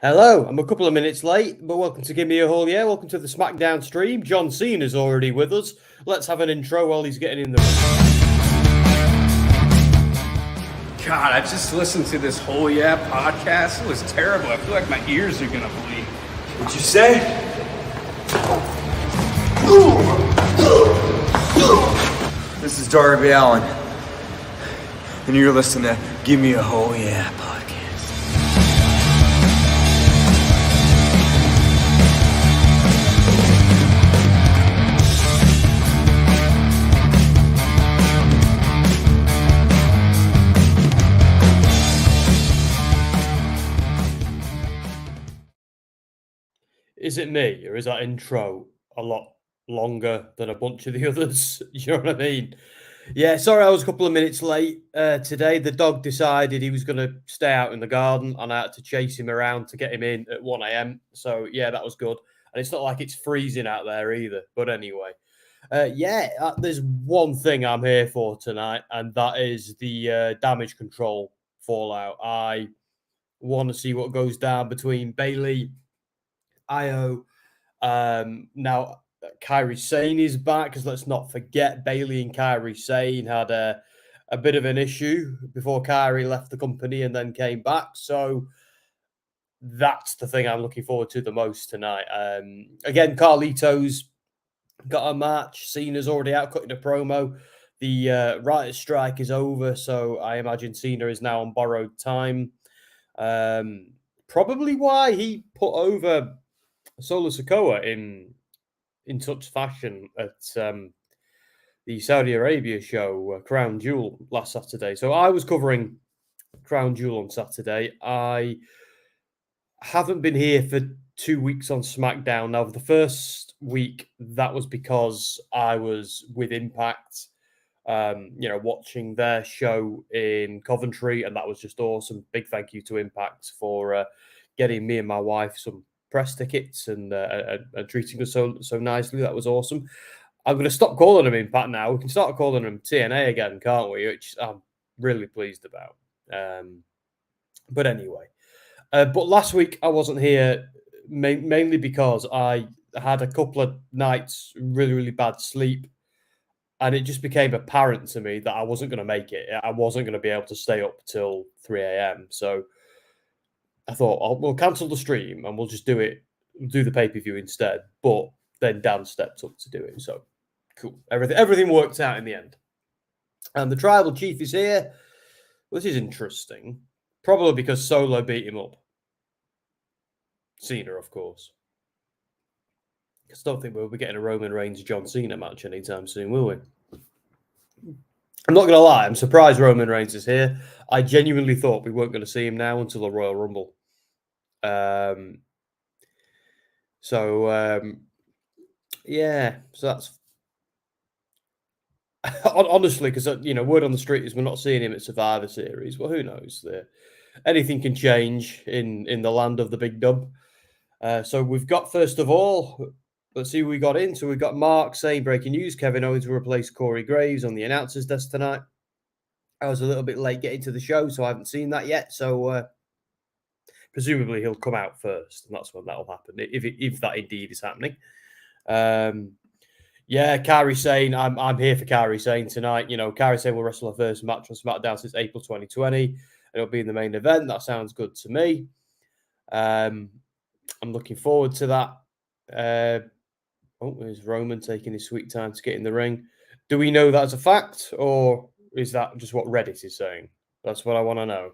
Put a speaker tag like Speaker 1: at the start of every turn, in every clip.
Speaker 1: Hello, I'm a couple of minutes late, but welcome to Gimme a Hole, yeah. Welcome to the SmackDown stream. John Cena's already with us. Let's have an intro while he's getting in the room.
Speaker 2: God, I just listened to this whole podcast. It was terrible. I feel like my ears are gonna bleed.
Speaker 3: What'd you say? This is Darby Allin, and you're listening to Gimme a Hole, yeah podcast.
Speaker 1: Is it me, or is that intro a lot longer than a bunch of the others? You know what I mean? Yeah, sorry I was a couple of minutes late today. The dog decided he was going to stay out in the garden, and I had to chase him around to get him in at 1 a.m. So, yeah, that was good. And it's not like it's freezing out there either. But anyway, there's one thing I'm here for tonight, and that is the damage control fallout. I want to see what goes down between Bayley, Io. Now, Kairi Sane is back, because let's not forget Bayley and Kairi Sane had a bit of an issue before Kairi left the company and then came back. So that's the thing I'm looking forward to the most tonight. Again, Carlito's got a match. Cena's already out cutting a promo. The writer's strike is over, so I imagine Cena is now on borrowed time. Probably why he put over Solo Sikoa in such fashion at the Saudi Arabia show, Crown Jewel, last Saturday. So I was covering Crown Jewel on Saturday. I haven't been here for 2 weeks on SmackDown. Now, the first week, that was because I was with Impact, watching their show in Coventry, and that was just awesome. Big thank you to Impact for getting me and my wife some press tickets and treating us so nicely. That was awesome. I'm going to stop calling them Impact now. We can start calling them TNA again, can't we? Which I'm really pleased about. But anyway, but last week I wasn't here mainly because I had a couple of nights really, really bad sleep, and it just became apparent to me that I wasn't going to make it. I wasn't going to be able to stay up till 3 a.m. So I thought, we'll cancel the stream and we'll just do the pay-per-view instead. But then Dan stepped up to do it. So cool. Everything worked out in the end. And the tribal chief is here. Well, this is interesting. Probably because Solo beat him up. Cena, of course. I don't think we'll be getting a Roman Reigns John Cena match anytime soon, will we? I'm not going to lie, I'm surprised Roman Reigns is here. I genuinely thought we weren't going to see him now until the Royal Rumble. So that's honestly, because word on the street is we're not seeing him at Survivor Series. Well, who knows? Anything can change in the land of the big dub. So we've got, first of all, let's see who we got in. So we've got Mark saying, breaking news, Kevin Owens will replace Corey Graves on the announcer's desk tonight. I was a little bit late getting to the show, so I haven't seen that yet. So presumably he'll come out first, and that's when that'll happen, if that indeed is happening. Kairi Sane, I'm here for Kairi Sane tonight. Kairi Sane will wrestle her first match on SmackDown since April 2020, and it'll be in the main event. That sounds good to me. I'm looking forward to that. There's Roman taking his sweet time to get in the ring. Do we know that's a fact, or is that just what Reddit is saying? That's what I want to know.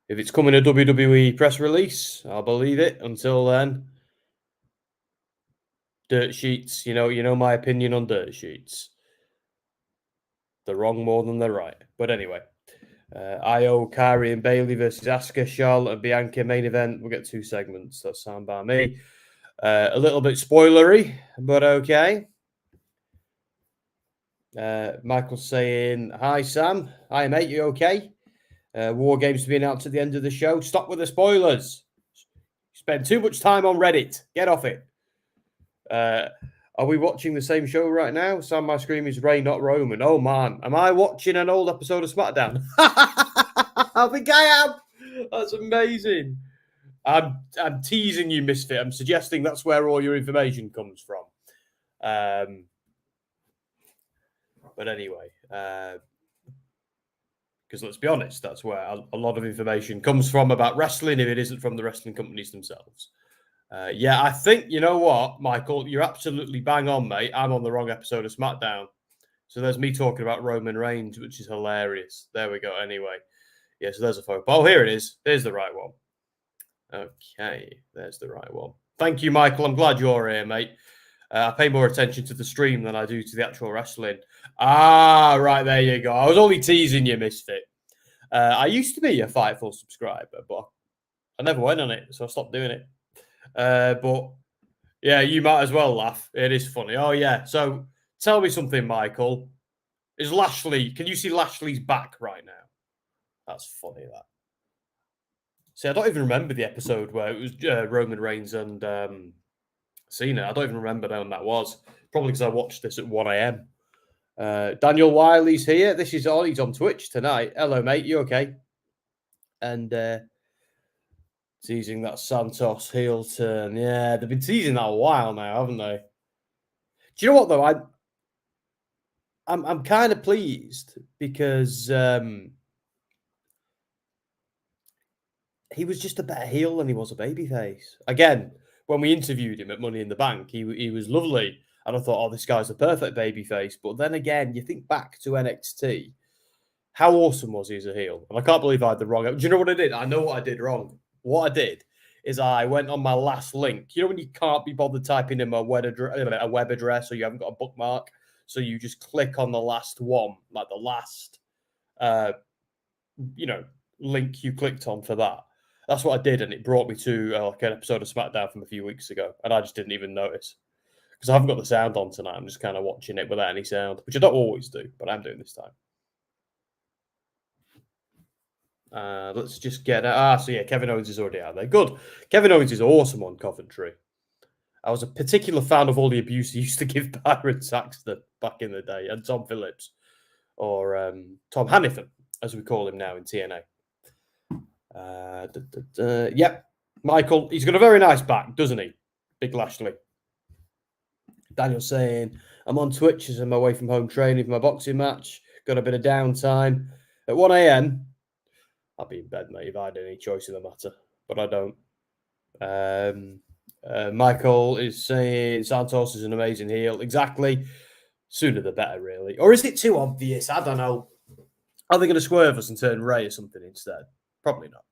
Speaker 1: If it's coming a WWE press release, I'll believe it. Until then, dirt sheets. You know my opinion on dirt sheets. They're wrong more than they're right. But anyway, Io, Kairi, and Bayley versus Asuka, Charlotte, and Bianca main event. We'll get 2 segments. That's sound by me. A little bit spoilery, but okay. Michael's saying, hi, Sam. Hi, mate. You okay? War Games to be announced at the end of the show. Stop with the spoilers. Spend too much time on Reddit. Get off it. Are we watching the same show right now? Sam, my scream is Ray, not Roman. Oh, man. Am I watching an old episode of SmackDown? I think I am. That's amazing. I'm teasing you, Misfit. I'm suggesting that's where all your information comes from. But anyway, because let's be honest, that's where a lot of information comes from about wrestling if it isn't from the wrestling companies themselves. Yeah, I think, you know what, Michael, you're absolutely bang on, mate. I'm on the wrong episode of SmackDown. So there's me talking about Roman Reigns, which is hilarious. There we go. Anyway, yeah, so there's a photo. Oh, here it is. There's the right one. Okay, there's the right one. Thank you, Michael. I'm glad you're here, mate. I pay more attention to the stream than I do to the actual wrestling. Ah, right, there you go. I was only teasing you, Misfit. I used to be a Fightful subscriber, but I never went on it, so I stopped doing it. But yeah, you might as well laugh. It is funny. Oh, yeah. So tell me something, Michael. Is Lashley, can you see Lashley's back right now? That's funny, that. See, I don't even remember the episode where it was Roman Reigns and Cena. I don't even remember when that was. Probably because I watched this at 1 a.m. Daniel Wiley's here. This is on. He's on Twitch tonight. Hello, mate. You okay? And teasing that Santos heel turn. Yeah, they've been teasing that a while now, haven't they? Do you know what, though? I'm kind of pleased because he was just a better heel than he was a babyface. Again, when we interviewed him at Money in the Bank, he was lovely. And I thought, oh, this guy's the perfect babyface. But then again, you think back to NXT, how awesome was he as a heel? And I can't believe I had the wrong. Do you know what I did? I know what I did wrong. What I did is I went on my last link. You know when you can't be bothered typing in a web address or you haven't got a bookmark? So you just click on the last one, like the last, link you clicked on for that. That's what I did, and it brought me to like an episode of SmackDown from a few weeks ago, and I just didn't even notice because I haven't got the sound on tonight. I'm just kind of watching it without any sound, which I don't always do, but I'm doing this time. Let's just get so yeah, Kevin Owens is already out there. Good. Kevin Owens is awesome on commentary. I was a particular fan of all the abuse he used to give Byron Saxton back in the day, and Tom Phillips, or Tom Hannifan, as we call him now in TNA. Yep, Michael, he's got a very nice back, doesn't he? Big Lashley. Daniel saying, I'm on Twitch as I'm away from home training for my boxing match. Got a bit of downtime. At 1 a.m., I'll be in bed, mate, if I had any choice in the matter, but I don't. Michael is saying Santos is an amazing heel. Exactly. Sooner the better, really. Or is it too obvious? I don't know. Are they going to swerve us and turn Ray or something instead? Probably not.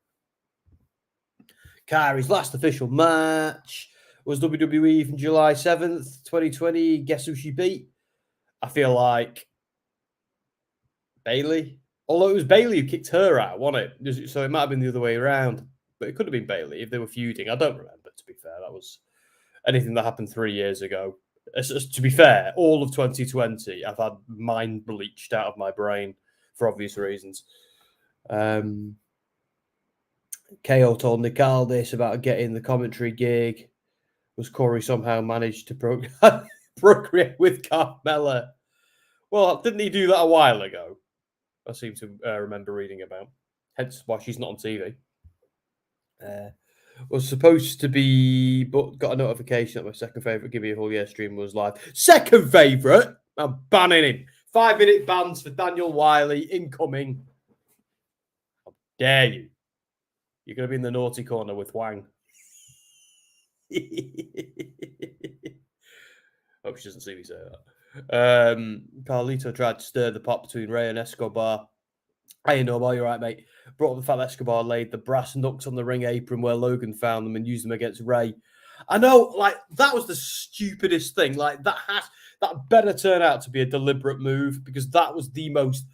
Speaker 1: Kyrie's last official match was WWE from July 7th, 2020. Guess who she beat? I feel like Bayley. Although it was Bayley who kicked her out, wasn't it? So it might have been the other way around. But it could have been Bayley if they were feuding. I don't remember, to be fair. That was anything that happened 3 years ago. To be fair, all of 2020, I've had mind bleached out of my brain for obvious reasons. KO told Nick Aldis about getting the commentary gig. Was Corey somehow managed to procreate with Carmella? Well, didn't he do that a while ago? I seem to remember reading about. Hence why she's not on TV. Was supposed to be, but got a notification that my second favourite Gimme a Whole Year stream was live. Second favourite? I'm banning him. 5-minute bans for Daniel Wiley incoming. How dare you? You're going to be in the naughty corner with Wang. Hope she doesn't see me say that. Carlito tried to stir the pot between Ray and Escobar. I know about you, right, mate. Brought up the fact that Escobar laid the brass knucks on the ring apron where Logan found them and used them against Ray. I know, like, that was the stupidest thing. Like, that better turn out to be a deliberate move because that was the most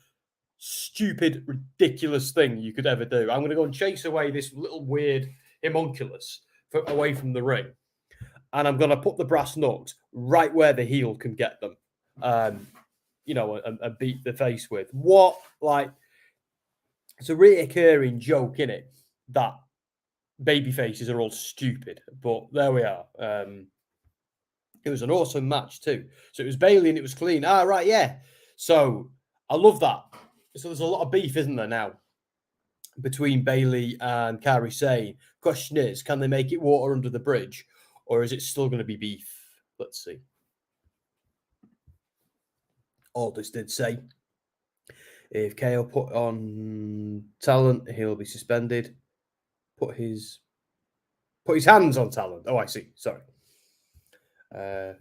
Speaker 1: stupid, ridiculous thing you could ever do. I'm going to go and chase away this little weird homunculus away from the ring. And I'm going to put the brass knucks right where the heel can get them, and beat the face with. What, like, it's a reoccurring joke, innit? That baby faces are all stupid. But there we are. It was an awesome match too. So it was Bayley and it was clean. Ah, right, yeah. So I love that. So there's a lot of beef, isn't there, now? between Bayley and Kairi Sane. Question is, can they make it water under the bridge, or is it still going to be beef? Let's see. Aldous did say, if KO put on talent, he'll be suspended. Put his hands on talent. Oh, I see. Sorry.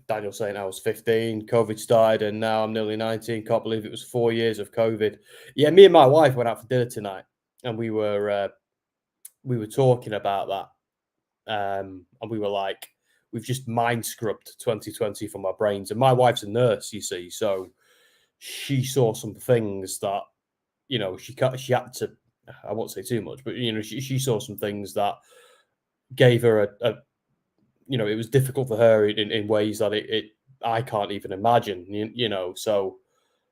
Speaker 1: Daniel saying I was 15, COVID started, and now I'm nearly 19. Can't believe it was 4 years of COVID. Yeah, me and my wife went out for dinner tonight, and we were talking about that, and we were like, we've just mind scrubbed 2020 from our brains. And my wife's a nurse, you see, so she saw some things that, you know, she had to. I won't say too much, but you know, she saw some things that gave her a you know, it was difficult for her in ways that I can't even imagine, you know. So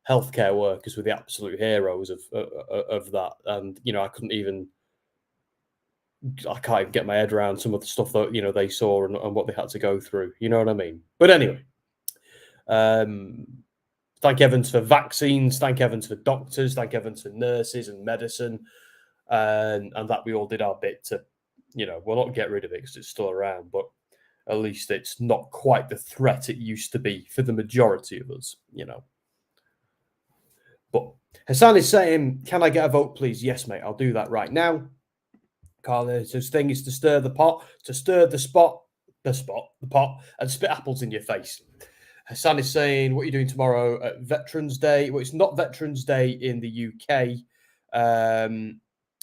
Speaker 1: healthcare workers were the absolute heroes of that. And, you know, I can't even get my head around some of the stuff that, you know, they saw and what they had to go through. You know what I mean? But anyway, thank Evans for vaccines. Thank Evans for doctors. Thank Evans for nurses and medicine. And that we all did our bit to, you know, well, not get rid of it because it's still around, but at least it's not quite the threat it used to be for the majority of us, you know. But Hassan is saying, can I get a vote, please? Yes, mate, I'll do that right now. Carlito's thing is to stir the pot, to stir the pot, and spit apples in your face. Hassan is saying, what are you doing tomorrow at Veterans Day? Well, it's not Veterans Day in the UK.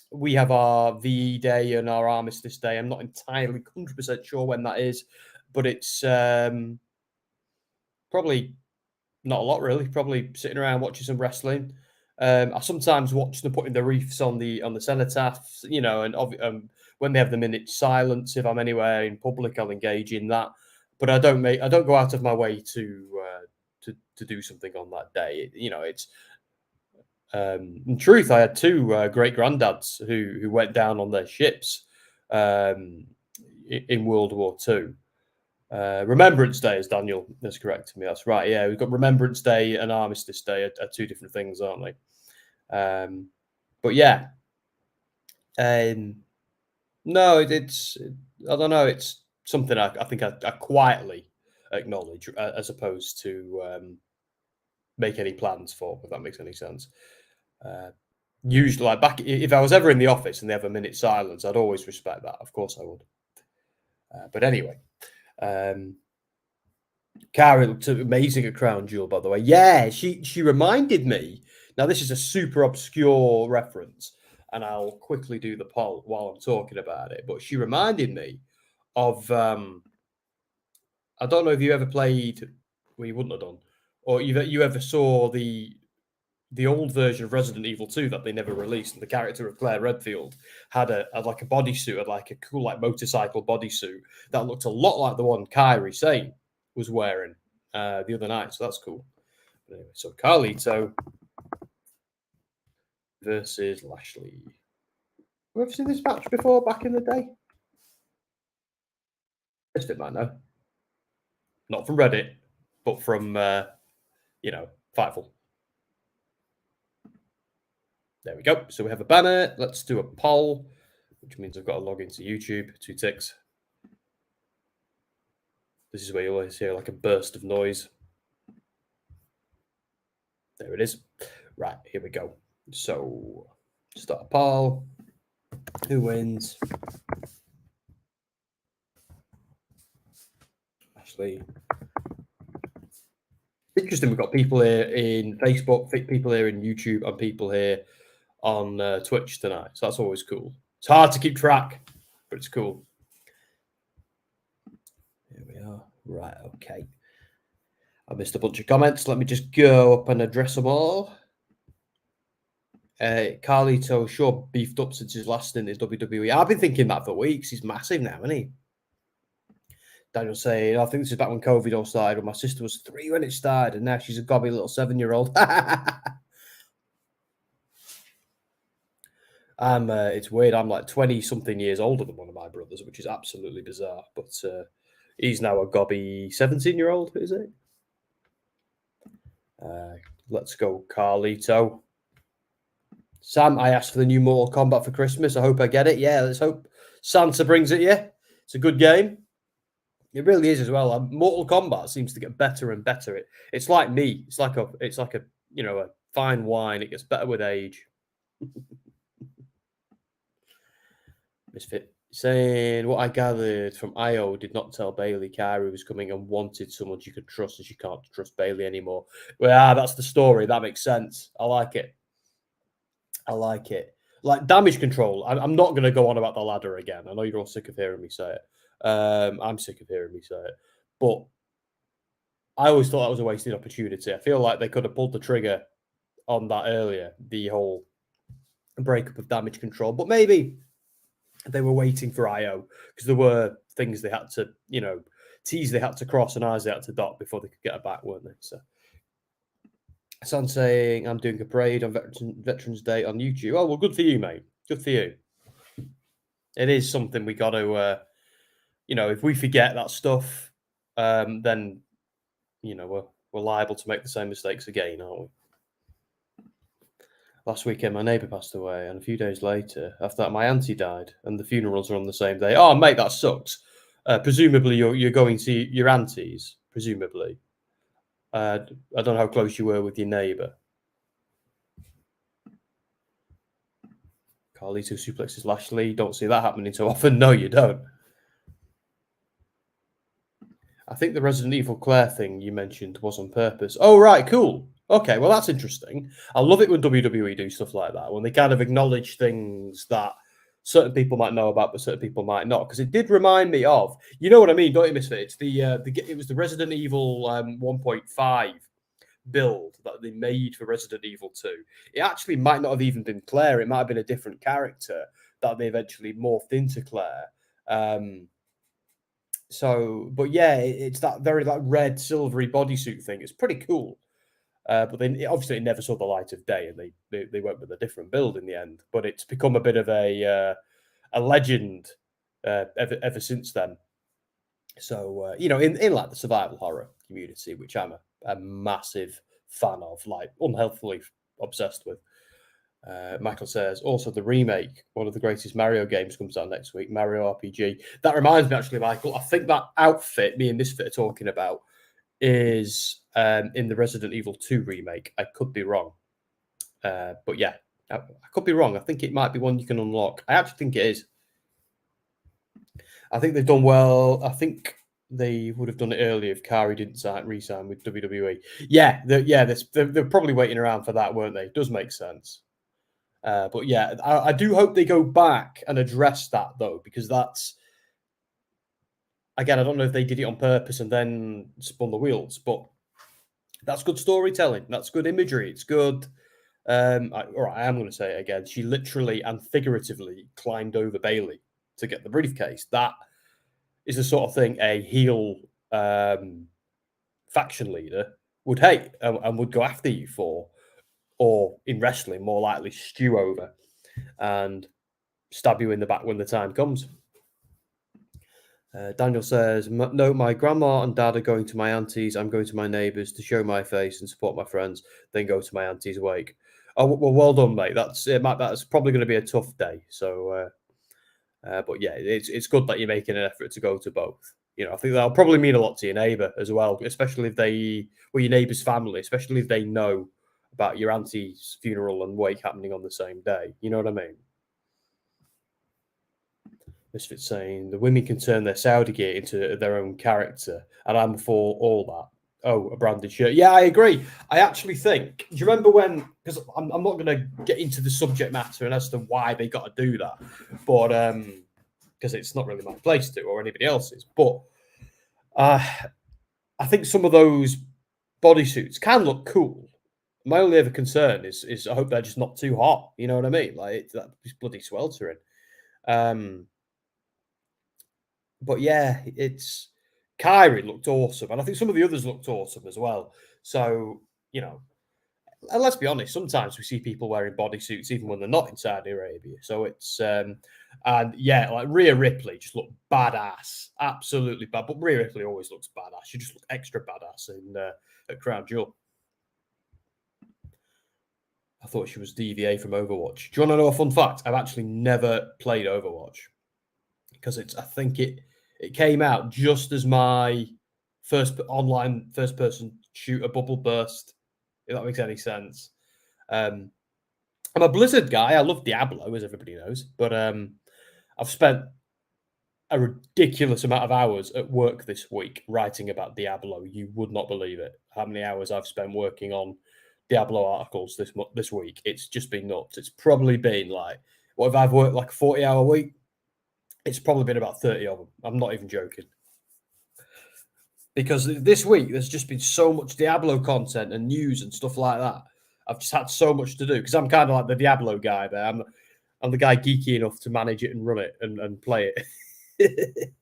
Speaker 1: We have our VE Day and our Armistice Day. I'm not entirely 100% sure when that is, but it's probably not a lot, really. Probably sitting around watching some wrestling. I sometimes watch them putting the wreaths on the cenotaph, you know, and when they have the minute silence, if I'm anywhere in public, I'll engage in that. But I don't go out of my way to do something on that day. You know, it's. In truth, I had two great granddads who went down on their ships in World War II. Remembrance Day, as Daniel has corrected me. That's right. Yeah, we've got Remembrance Day and Armistice Day are two different things, aren't they? But yeah, no, it's I don't know. It's something I think I quietly acknowledge as opposed to make any plans for. If that makes any sense. Usually, like back if I was ever in the office and they have a minute silence, I'd always respect that. Of course, I would. But anyway, Carrie looked amazing at Crown Jewel, by the way. Yeah, she reminded me. Now, this is a super obscure reference, and I'll quickly do the poll while I'm talking about it. But she reminded me of. I don't know if you ever played. Well, you wouldn't have done, or you ever saw the old version of Resident Evil 2 that they never released, and the character of Claire Redfield had like a bodysuit, had like a cool like motorcycle bodysuit that looked a lot like the one Kairi Sane was wearing the other night. So that's cool. But anyway, so Carlito versus Lashley. Have you ever seen this match before back in the day? Missed it, man. No, not from Reddit, but from Fightful. There we go. So we have a banner. Let's do a poll, which means I've got to log into YouTube. 2 ticks. This is where you always hear like a burst of noise. There it is. Right, here we go. So start a poll. Who wins? Ashley. Interesting. We've got people here in Facebook, people here in YouTube, and people here on Twitch tonight. So that's always cool. It's hard to keep track, but it's cool. Here we are. Right, okay. I missed a bunch of comments. Let me just go up and address them all. Carlito sure beefed up since his last stint in WWE. I've been thinking that for weeks. He's massive now, isn't he? Daniel saying, I think this is back when COVID all started. When my sister was 3 when it started, and now she's a gobby little 7-year-old. It's weird. I'm like 20-something years older than one of my brothers, which is absolutely bizarre. But he's now a gobby 17-year-old, is it? Let's go, Carlito. Sam, I asked for the new Mortal Kombat for Christmas. I hope I get it. Yeah, let's hope Santa brings it. Yeah, it's a good game. It really is as well. Mortal Kombat seems to get better and better. It's like me. It's like a a fine wine. It gets better with age. Misfit saying, what I gathered from IO did not tell Bayley Kyrie was coming and wanted someone she could trust, and she can't trust Bayley anymore. Well, that's the story. That makes sense. I like it. Like Damage CTRL. I'm not going to go on about the ladder again. I know you're all sick of hearing me say it. I'm sick of hearing me say it. But I always thought that was a wasted opportunity. I feel like they could have pulled the trigger on that earlier, the whole breakup of Damage CTRL. But maybe they were waiting for IO because there were things they had to, T's they had to cross and I's they had to dot before they could get her back, weren't they? So, Son saying, I'm doing a parade on Veterans Day on YouTube. Oh, well, good for you, mate. Good for you. It is something we got to, if we forget that stuff, then, we're liable to make the same mistakes again, aren't we? Last weekend, my neighbour passed away, and a few days later, after that, my auntie died, and the funerals are on the same day. Oh, mate, that sucks. Presumably, you're going to your auntie's, presumably. I don't know how close you were with your neighbour. Carlito suplexes Lashley. Don't see that happening so often. No, you don't. I think the Resident Evil Claire thing you mentioned was on purpose. Oh, right, cool. Okay, well, that's interesting. I love it when WWE do stuff like that, when they kind of acknowledge things that certain people might know about, but certain people might not. Because it did remind me of, you know what I mean, don't you, Misfit? It's it was the Resident Evil 1.5 build that they made for Resident Evil 2. It actually might not have even been Claire. It might have been a different character that they eventually morphed into Claire. But yeah, it's that very red silvery bodysuit thing. It's pretty cool. But then obviously it never saw the light of day, and they went with a different build in the end. But it's become a bit of a legend ever since then. So in like the survival horror community, which I'm a massive fan of, like unhealthily obsessed with. Michael says, also the remake, one of the greatest Mario games, comes out next week, Mario RPG. That reminds me, actually, Michael, I think that outfit me and Misfit are talking about is in the Resident Evil 2 remake. I could be wrong. But yeah, I could be wrong. I think it might be one you can unlock. I actually think it is. I think they've done well. I think they would have done it earlier if Kari didn't re-sign with WWE. Yeah, they're probably waiting around for that, weren't they? It does make sense. But yeah, I do hope they go back and address that, though, because that's, again, I don't know if they did it on purpose and then spun the wheels, but that's good storytelling. That's good imagery. It's good. All right, I am going to say it again. She literally and figuratively climbed over Bayley to get the briefcase. That is the sort of thing a heel faction leader would hate and would go after you for, or in wrestling, more likely stew over and stab you in the back when the time comes. Daniel says, no, my grandma and dad are going to my auntie's. I'm going to my neighbours to show my face and support my friends, then go to my auntie's wake. Oh, well done, mate. That's probably going to be a tough day. So, but yeah, it's good that you're making an effort to go to both. I think that'll probably mean a lot to your neighbour as well, especially if your neighbour's family, especially if they know about your auntie's funeral and wake happening on the same day. You know what I mean? Misfit saying the women can turn their Saudi gear into their own character, and I'm for all that. Oh, a branded shirt. Yeah, I agree. I actually think. Do you remember when? Because I'm not going to get into the subject matter and as to why they got to do that, but because it's not really my place to or anybody else's. But I think some of those bodysuits can look cool. My only ever concern is I hope they're just not too hot. You know what I mean? Like that's bloody sweltering. But yeah, it's Kyrie looked awesome, and I think some of the others looked awesome as well. So and let's be honest, sometimes we see people wearing bodysuits even when they're not in Saudi Arabia. So it's and yeah, like Rhea Ripley just looked badass, absolutely bad. But Rhea Ripley always looks badass. She just looked extra badass in at Crown Jewel. I thought she was DVA from Overwatch. Do you want to know a fun fact? I've actually never played Overwatch because I think it came out just as my first online first person shooter bubble burst. If that makes any sense. I'm a Blizzard guy. I love Diablo, as everybody knows, but I've spent a ridiculous amount of hours at work this week writing about Diablo. You would not believe it. How many hours I've spent working on Diablo articles this week. It's just been nuts. It's probably been like, what if I've worked like a 40-hour week? It's probably been about 30 of them. I'm not even joking. Because this week, there's just been so much Diablo content and news and stuff like that. I've just had so much to do because I'm kind of like the Diablo guy there. I'm the guy geeky enough to manage it and run it and play it.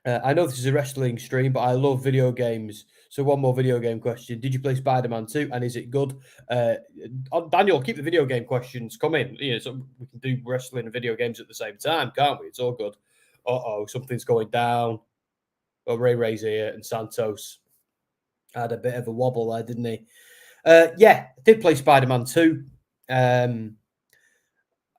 Speaker 1: I know this is a wrestling stream, but I love video games. So one more video game question. Did you play Spider-Man 2 and is it good? Daniel, keep the video game questions coming. So we can do wrestling and video games at the same time, can't we? It's all good. Uh-oh, something's going down. Well, Ray's here and Santos had a bit of a wobble there, didn't he? Yeah, I did play Spider-Man 2.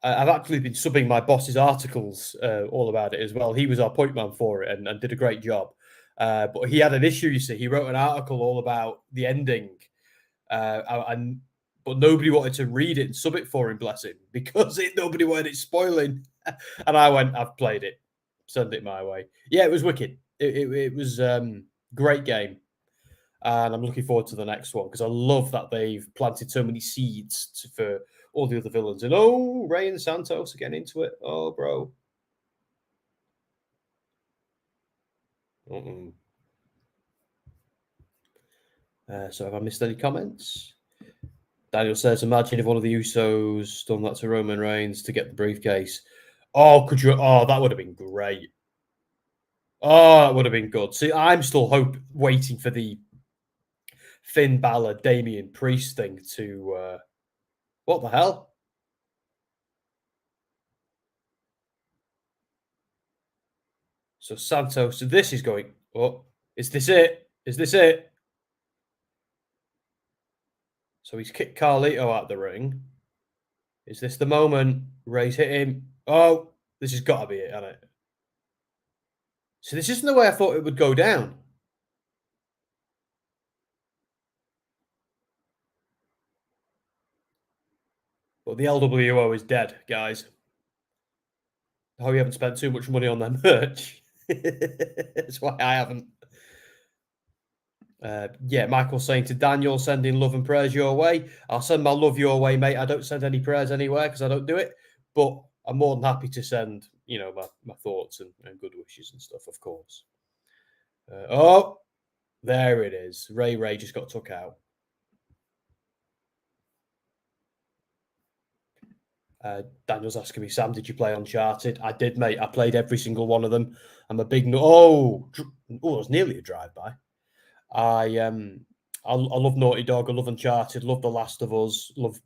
Speaker 1: I've actually been subbing my boss's articles all about it as well. He was our point man for it and did a great job. But he had an issue, you see. He wrote an article all about the ending. But nobody wanted to read it and sub it for him, bless him, because nobody wanted it spoiling. And I went, I've played it. Send it my way. Yeah, it was wicked. It was great game. And I'm looking forward to the next one because I love that they've planted so many seeds for all the other villains. And Ray and Santos are getting into it. Oh, bro. So have I missed any comments? Daniel says, imagine if one of the Usos done that to Roman Reigns to get the briefcase. Oh, could you? Oh, that would have been great. Oh, that would have been good. See, I'm still waiting for the Finn Balor, Damian Priest thing to... what the hell? So Santos, so this is going... Oh, is this it? Is this it? So he's kicked Carlito out the ring. Is this the moment? Ray's hit him. Oh, this has got to be it, hasn't it? So this isn't the way I thought it would go down. But the LWO is dead, guys. I hope you haven't spent too much money on their merch. That's why I haven't. Yeah, Michael's saying to Daniel, sending love and prayers your way. I'll send my love your way, mate. I don't send any prayers anywhere because I don't do it. But I'm more than happy to send, my thoughts and good wishes and stuff, of course. Oh, there it is. Ray just got took out. Daniel's asking me, Sam, did you play Uncharted? I did, mate. I played every single one of them. I'm a big... Oh, it was nearly a drive-by. I love Naughty Dog. I love Uncharted. Love The Last of Us. Love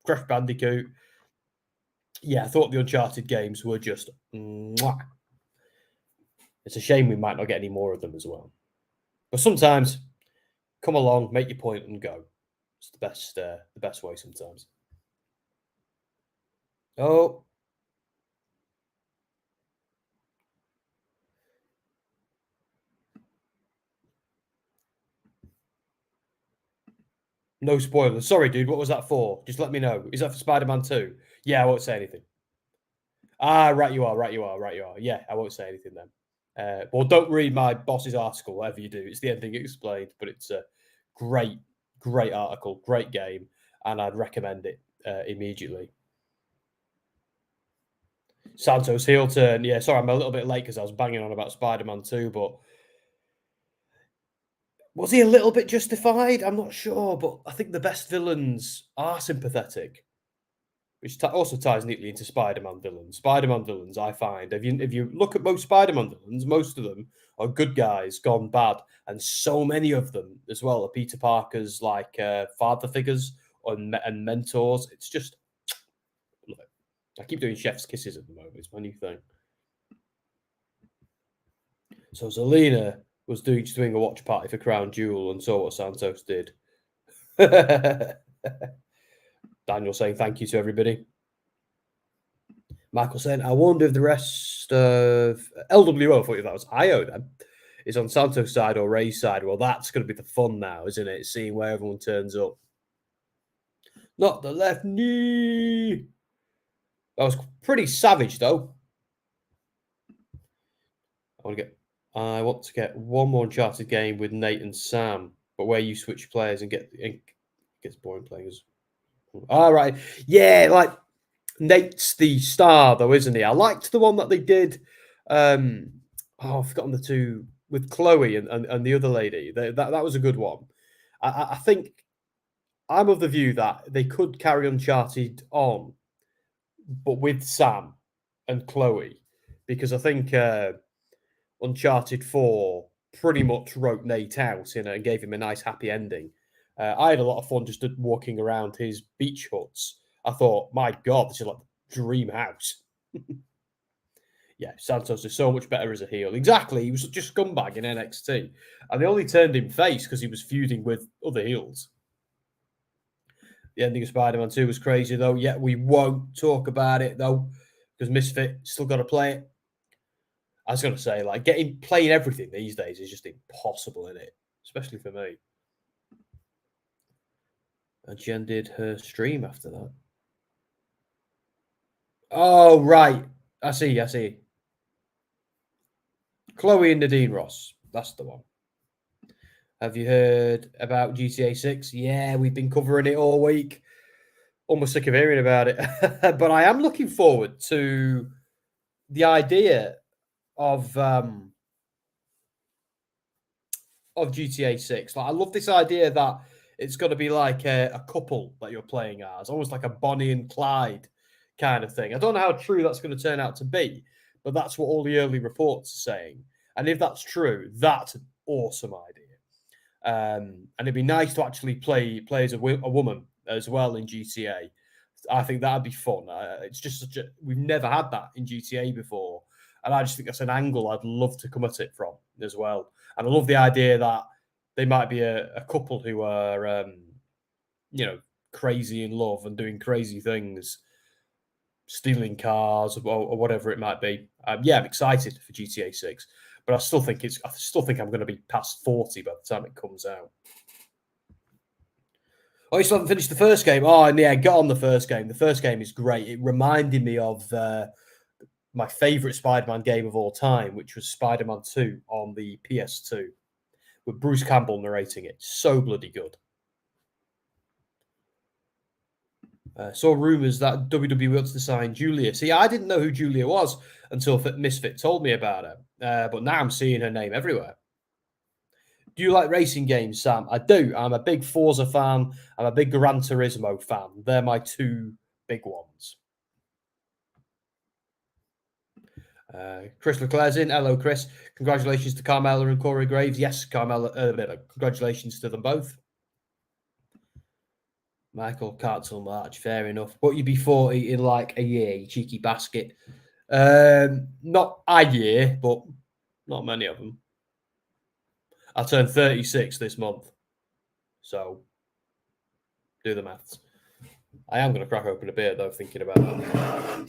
Speaker 1: Crash Bandicoot. Yeah, I thought the Uncharted games were just... Mwah. It's a shame we might not get any more of them as well. But sometimes, come along, make your point and go. It's the best way sometimes. Oh. No spoilers. Sorry, dude. What was that for? Just let me know. Is that for Spider-Man 2? Yeah, I won't say anything. Right you are. Yeah, I won't say anything then. Well, don't read my boss's article, whatever you do. It's the ending explained, but it's a great article, great game, and I'd recommend it immediately. Santos heel turn. Yeah, sorry, I'm a little bit late because I was banging on about Spider-Man 2, but was he a little bit justified? I'm not sure, but I think the best villains are sympathetic, which also ties neatly into Spider-Man villains. Spider-Man villains, I find, if you look at most Spider-Man villains, most of them are good guys gone bad, and so many of them as well are Peter Parker's father figures and mentors. It's just... I keep doing chef's kisses at the moment. It's my new thing. So Zelina was doing a watch party for Crown Jewel and saw what Santos did. Daniel saying thank you to everybody. Michael saying, I wonder if the rest of LWO, I thought that was IO then, is on Santos' side or Ray's side. Well, that's going to be the fun now, isn't it? Seeing where everyone turns up. Not the left knee. That was pretty savage, though. I want to get one more Uncharted game with Nate and Sam, but where you switch players and gets boring players. All right. Yeah, like Nate's the star, though, isn't he? I liked the one that they did. I've forgotten the two with Chloe and the other lady. That was a good one. I think I'm of the view that they could carry Uncharted on, but with Sam and Chloe, because I think Uncharted 4 pretty much wrote Nate out and gave him a nice happy ending. I had a lot of fun just walking around his beach huts. I thought, my God, this is like the dream house. Yeah, Santos is so much better as a heel. Exactly. He was such a scumbag in NXT. And they only turned him face because he was feuding with other heels. The ending of Spider-Man 2 was crazy, though. Yeah, we won't talk about it, though, because Misfit still got to play it. I was going to say, like, playing everything these days is just impossible, isn't it? Especially for me. And Jen did her stream after that. Oh, right. I see. Chloe and Nadine Ross. That's the one. Have you heard about GTA 6? Yeah, we've been covering it all week. Almost sick of hearing about it. But I am looking forward to the idea of GTA 6. Like, I love this idea that it's going to be like a couple that you're playing as, almost like a Bonnie and Clyde kind of thing. I don't know how true that's going to turn out to be, but that's what all the early reports are saying. And if that's true, that's an awesome idea. And it'd be nice to actually play as a woman as well in GTA. I think that'd be fun. It's just we've never had that in GTA before. And I just think that's an angle I'd love to come at it from as well. And I love the idea that they might be a couple who are, crazy in love and doing crazy things, stealing cars or whatever it might be. I'm excited for GTA 6, but I still think I'm going to be past 40 by the time it comes out. Oh, you still haven't finished the first game? Oh, and yeah, got on the first game. The first game is great. It reminded me of my favorite Spider-Man game of all time, which was Spider-Man 2 on the PS2, with Bruce Campbell narrating it. So bloody good. Saw rumours that WWE wants to sign Julia. See, I didn't know who Julia was until Misfit told me about her. But now I'm seeing her name everywhere. Do you like racing games, Sam? I do. I'm a big Forza fan. I'm a big Gran Turismo fan. They're my two big ones. Chris Leclerc's in. Hello, Chris. Congratulations to Carmella and Corey Graves. Yes, Carmella. Congratulations to them both. Michael Cartel March. Fair enough. But you'd be 40 in like a year, you cheeky basket. Not a year, but not many of them. I turned 36 this month. So, do the maths. I am going to crack open a beer, though, thinking about that.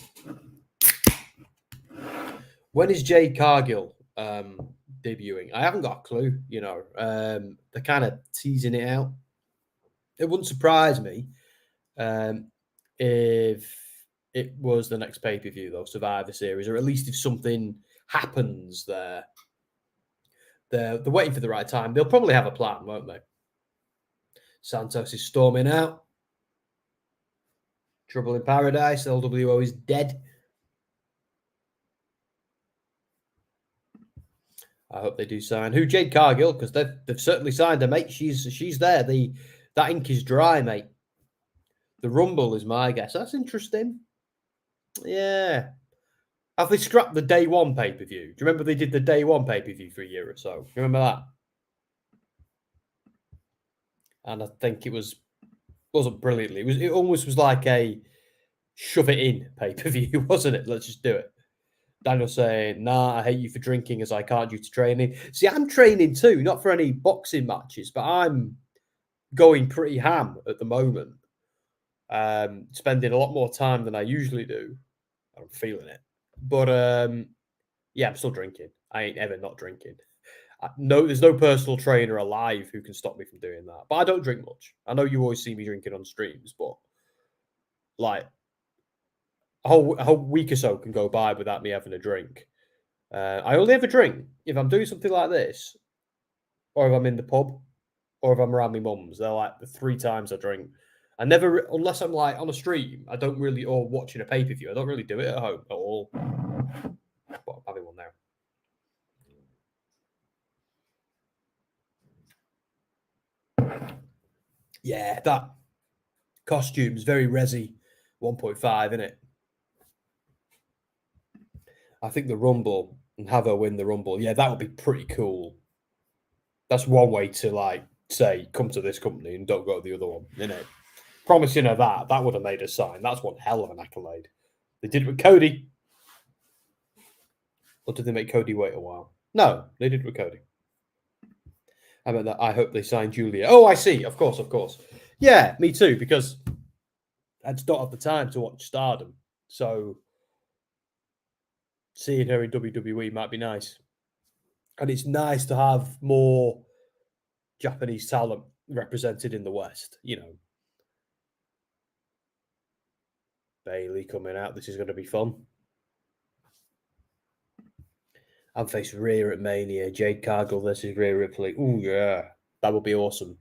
Speaker 1: When is Jade Cargill debuting? I haven't got a clue, They're kind of teasing it out. It wouldn't surprise me if it was the next pay-per-view, though, Survivor Series, or at least if something happens there. They're waiting for the right time. They'll probably have a plan, won't they? Santos is storming out. Trouble in Paradise. LWO is dead. I hope they do sign. Who? Jade Cargill, because they've certainly signed her, mate. She's there. That ink is dry, mate. The Rumble is my guess. That's interesting. Yeah. Have they scrapped the day one pay-per-view? Do you remember they did the day one pay-per-view for a year or so? Do you remember that? And I think wasn't brilliantly. It almost was like a shove it in pay-per-view, wasn't it? Let's just do it. Daniel saying, nah, I hate you for drinking as I can't due to training. See, I'm training too, not for any boxing matches, but I'm going pretty ham at the moment. spending a lot more time than I usually do. I'm feeling it. But yeah, I'm still drinking. I ain't ever not drinking. No, there's no personal trainer alive who can stop me from doing that. But I don't drink much. I know you always see me drinking on streams, but like a whole week or so can go by without me having a drink. I only ever drink if I'm doing something like this, or if I'm in the pub, or if I'm around my mum's. They're like the 3 times I drink. I never, unless I'm like on a stream, I don't really, or watching a pay-per-view, I don't really do it at home at all. But I'm having one now. Yeah, that costume's very resi 1.5, isn't it? I think the Rumble and have her win the Rumble. Yeah, that would be pretty cool. That's one way to like say, come to this company and don't go to the other one, isn't it? Promising her that would have made her sign. That's one hell of an accolade. They did it with Cody. Or did they make Cody wait a while? No, they did it with Cody. I meant that I hope they sign Julia. Oh, I see. Of course. Yeah, me too, because I just don't have the time to watch Stardom. So seeing her in WWE might be nice. And it's nice to have more Japanese talent represented in the West, you know. Bayley coming out. This is going to be fun. I'm facing Rhea at Mania. Jade Cargill versus Rhea Ripley. Ooh, yeah. That would be awesome.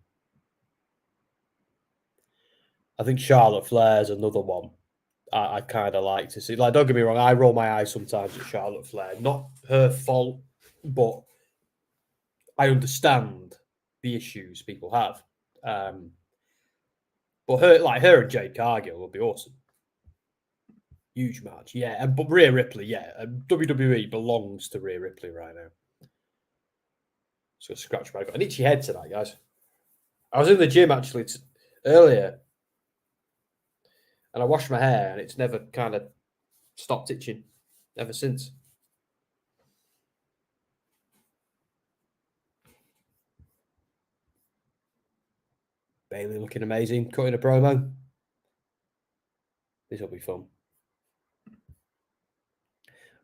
Speaker 1: I think Charlotte Flair's another one I kind of like to see. Like, don't get me wrong, I roll my eyes sometimes at Charlotte Flair. Not her fault, but I understand the issues people have. But her and Jade Cargill would be awesome. Huge match, yeah. But Rhea Ripley, yeah. WWE belongs to Rhea Ripley right now. So scratch my got an itchy head tonight, guys. I was in the gym actually earlier, and I washed my hair, and it's never kind of stopped itching ever since. Bayley looking amazing, cutting a promo. This will be fun.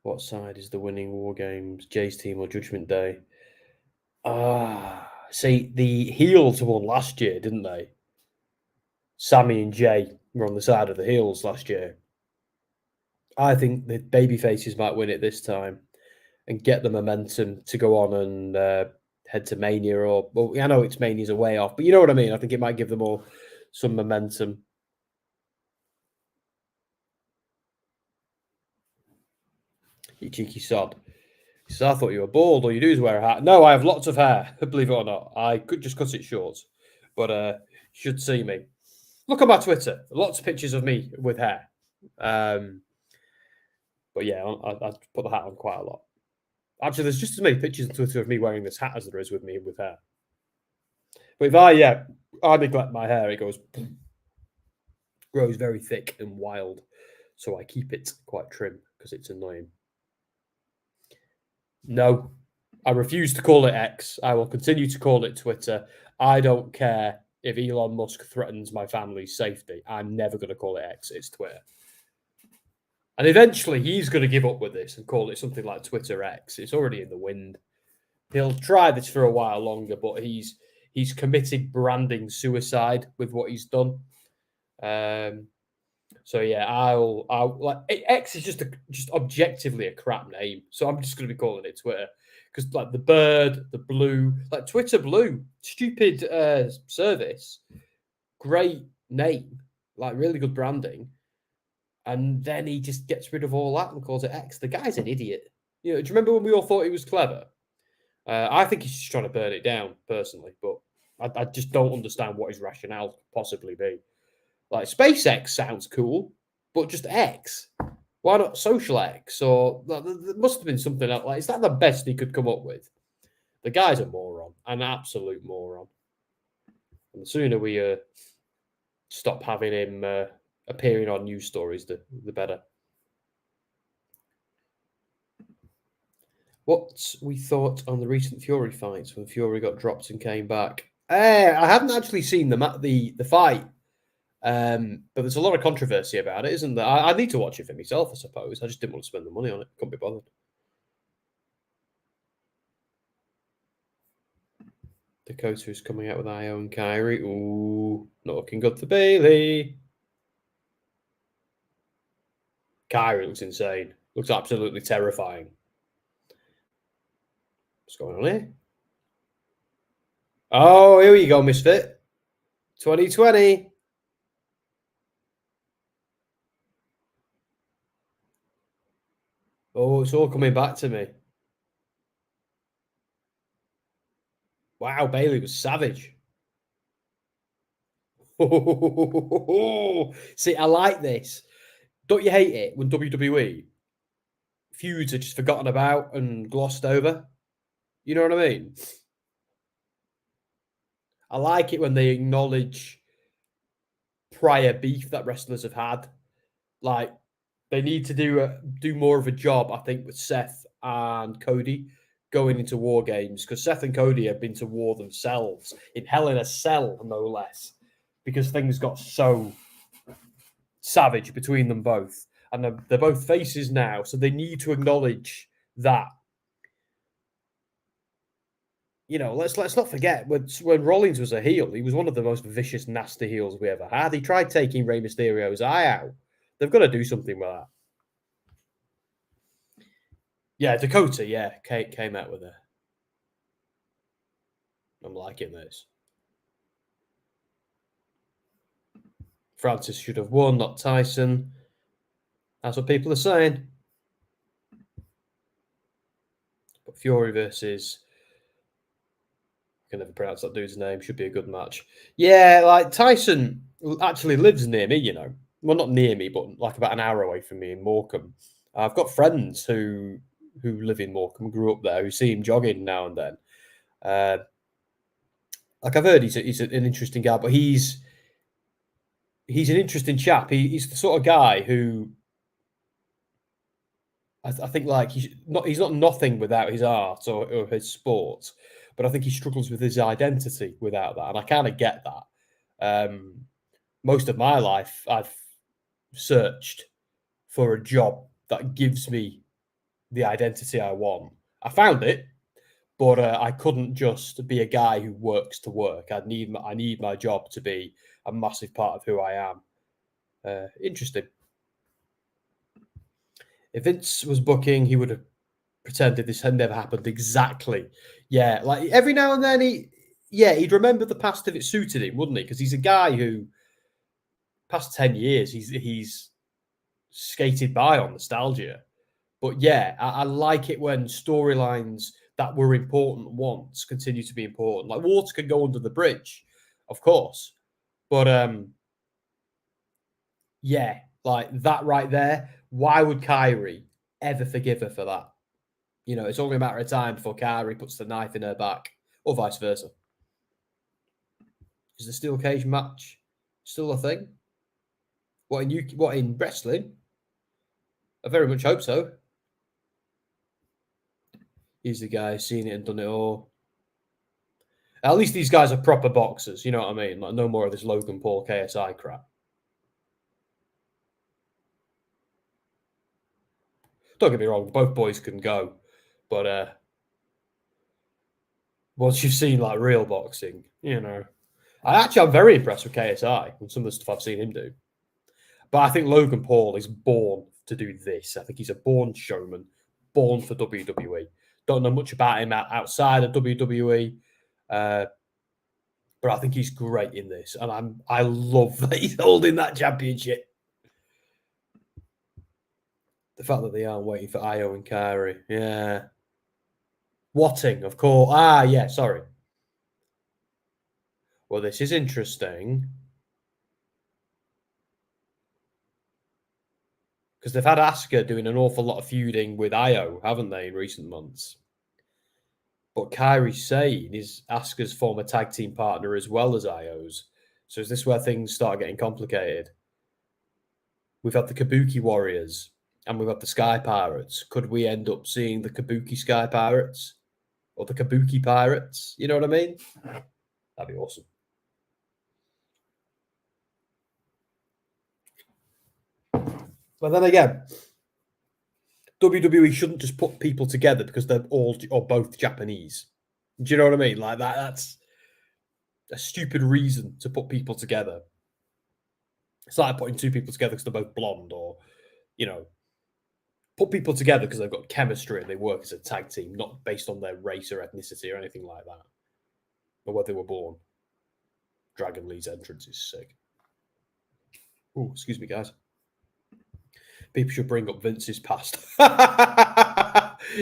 Speaker 1: What side is the winning War Games? Jay's team or Judgment Day? See, the heels won last year, didn't they? Sammy and Jay were on the side of the heels last year. I think the babyfaces might win it this time and get the momentum to go on and head to Mania. Or, well, I know it's Mania's a way off, but you know what I mean? I think it might give them all some momentum. You cheeky sod. He says, I thought you were bald. All you do is wear a hat. No, I have lots of hair, believe it or not. I could just cut it short, but you should see me. Look on my Twitter. Lots of pictures of me with hair. But yeah, I put the hat on quite a lot. Actually, there's just as many pictures on Twitter of me wearing this hat as there is with me with hair. But if I neglect my hair, it grows very thick and wild. So I keep it quite trim because it's annoying. No, I refuse to call it X. I will continue to call it Twitter. I don't care if Elon Musk threatens my family's safety. I'm never going to call it X. It's Twitter. And eventually he's going to give up with this and call it something like Twitter X. It's already in the wind. He'll try this for a while longer, but he's committed branding suicide with what he's done. So yeah, I'll like X is just objectively a crap name. So I'm just going to be calling it Twitter because like the bird, the blue, like Twitter Blue, stupid service, great name, like really good branding, and then he just gets rid of all that and calls it X. The guy's an idiot. You know, do you remember when we all thought he was clever? I think he's just trying to burn it down personally, but I just don't understand what his rationale could possibly be. Like SpaceX sounds cool, but just X. Why not Social X? Or there must have been something else. Like, is that the best he could come up with? The guy's a moron, an absolute moron. And the sooner we stop having him appearing on news stories, the better. What we thought on the recent Fury fights when Fury got dropped and came back? I haven't actually seen the fight. But there's a lot of controversy about it, isn't there? I need to watch it for myself, I suppose. I just didn't want to spend the money on it. Couldn't be bothered. Dakota is coming out with Io and Kyrie. Ooh, not looking good for Bayley. Kyrie looks insane. Looks absolutely terrifying. What's going on here? Oh, here you go, Misfit. 2020. Oh, it's all coming back to me. Wow, Bayley was savage. See, I like this. Don't you hate it when WWE feuds are just forgotten about and glossed over? You know what I mean? I like it when they acknowledge prior beef that wrestlers have had. Like, they need to do more of a job, I think, with Seth and Cody going into War Games, because Seth and Cody have been to war themselves in Hell in a Cell, no less, because things got so savage between them both. And they're both faces now, so they need to acknowledge that. You know, let's not forget when Rollins was a heel, he was one of the most vicious, nasty heels we ever had. He tried taking Rey Mysterio's eye out. They've got to do something with that. Yeah, Dakota, yeah, Kate came out with her. I'm liking this. Francis should have won, not Tyson. That's what people are saying. But Fury versus... I can never pronounce that dude's name. Should be a good match. Yeah, like Tyson actually lives near me, you know. Well, not near me, but like about an hour away from me in Morecambe. I've got friends who live in Morecambe, grew up there, who see him jogging now and then. Like I've heard he's an interesting guy, but he's an interesting chap. He's the sort of guy who I think like he's not nothing without his art or his sport, but I think he struggles with his identity without that, and I kind of get that. Most of my life, I've searched for a job that gives me the identity I want. I found it, but I couldn't just be a guy who works to work. I need my job to be a massive part of who I am. Interesting. If Vince was booking, he would have pretended this had never happened. Exactly. Yeah, like every now and then he'd remember the past if it suited him, wouldn't he? Because he's a guy who, past 10 years, he's skated by on nostalgia. But yeah, I like it when storylines that were important once continue to be important. Like water can go under the bridge, of course. But yeah, like that right there. Why would Kyrie ever forgive her for that? You know, it's only a matter of time before Kyrie puts the knife in her back, or vice versa. Is the steel cage match still a thing? What in wrestling? I very much hope so. He's the guy who's seen it and done it all. At least these guys are proper boxers, you know what I mean? Like no more of this Logan Paul KSI crap. Don't get me wrong, both boys can go, but once you've seen like real boxing, you know, I'm very impressed with KSI and some of the stuff I've seen him do. But I think Logan Paul is born to do this. I think he's a born showman, born for WWE. Don't know much about him outside of WWE, but I think he's great in this, and I love that he's holding that championship. The fact that they aren't waiting for Io and Kyrie, yeah. Watting, of course. Ah, yeah. Sorry. Well, this is interesting because they've had Asuka doing an awful lot of feuding with Io, haven't they, in recent months? But Kairi Sane is Asuka's former tag team partner as well as Io's. So is this where things start getting complicated? We've had the Kabuki Warriors and we've had the Sky Pirates. Could we end up seeing the Kabuki Sky Pirates or the Kabuki Pirates? You know what I mean? That'd be awesome. But then again, WWE shouldn't just put people together because they're all or both Japanese. Do you know what I mean? Like that's a stupid reason to put people together. It's like putting two people together because they're both blonde, or put people together because they've got chemistry and they work as a tag team, not based on their race or ethnicity or anything like that, or where they were born. Dragon Lee's entrance is sick. Oh, excuse me, guys. People should bring up Vince's past.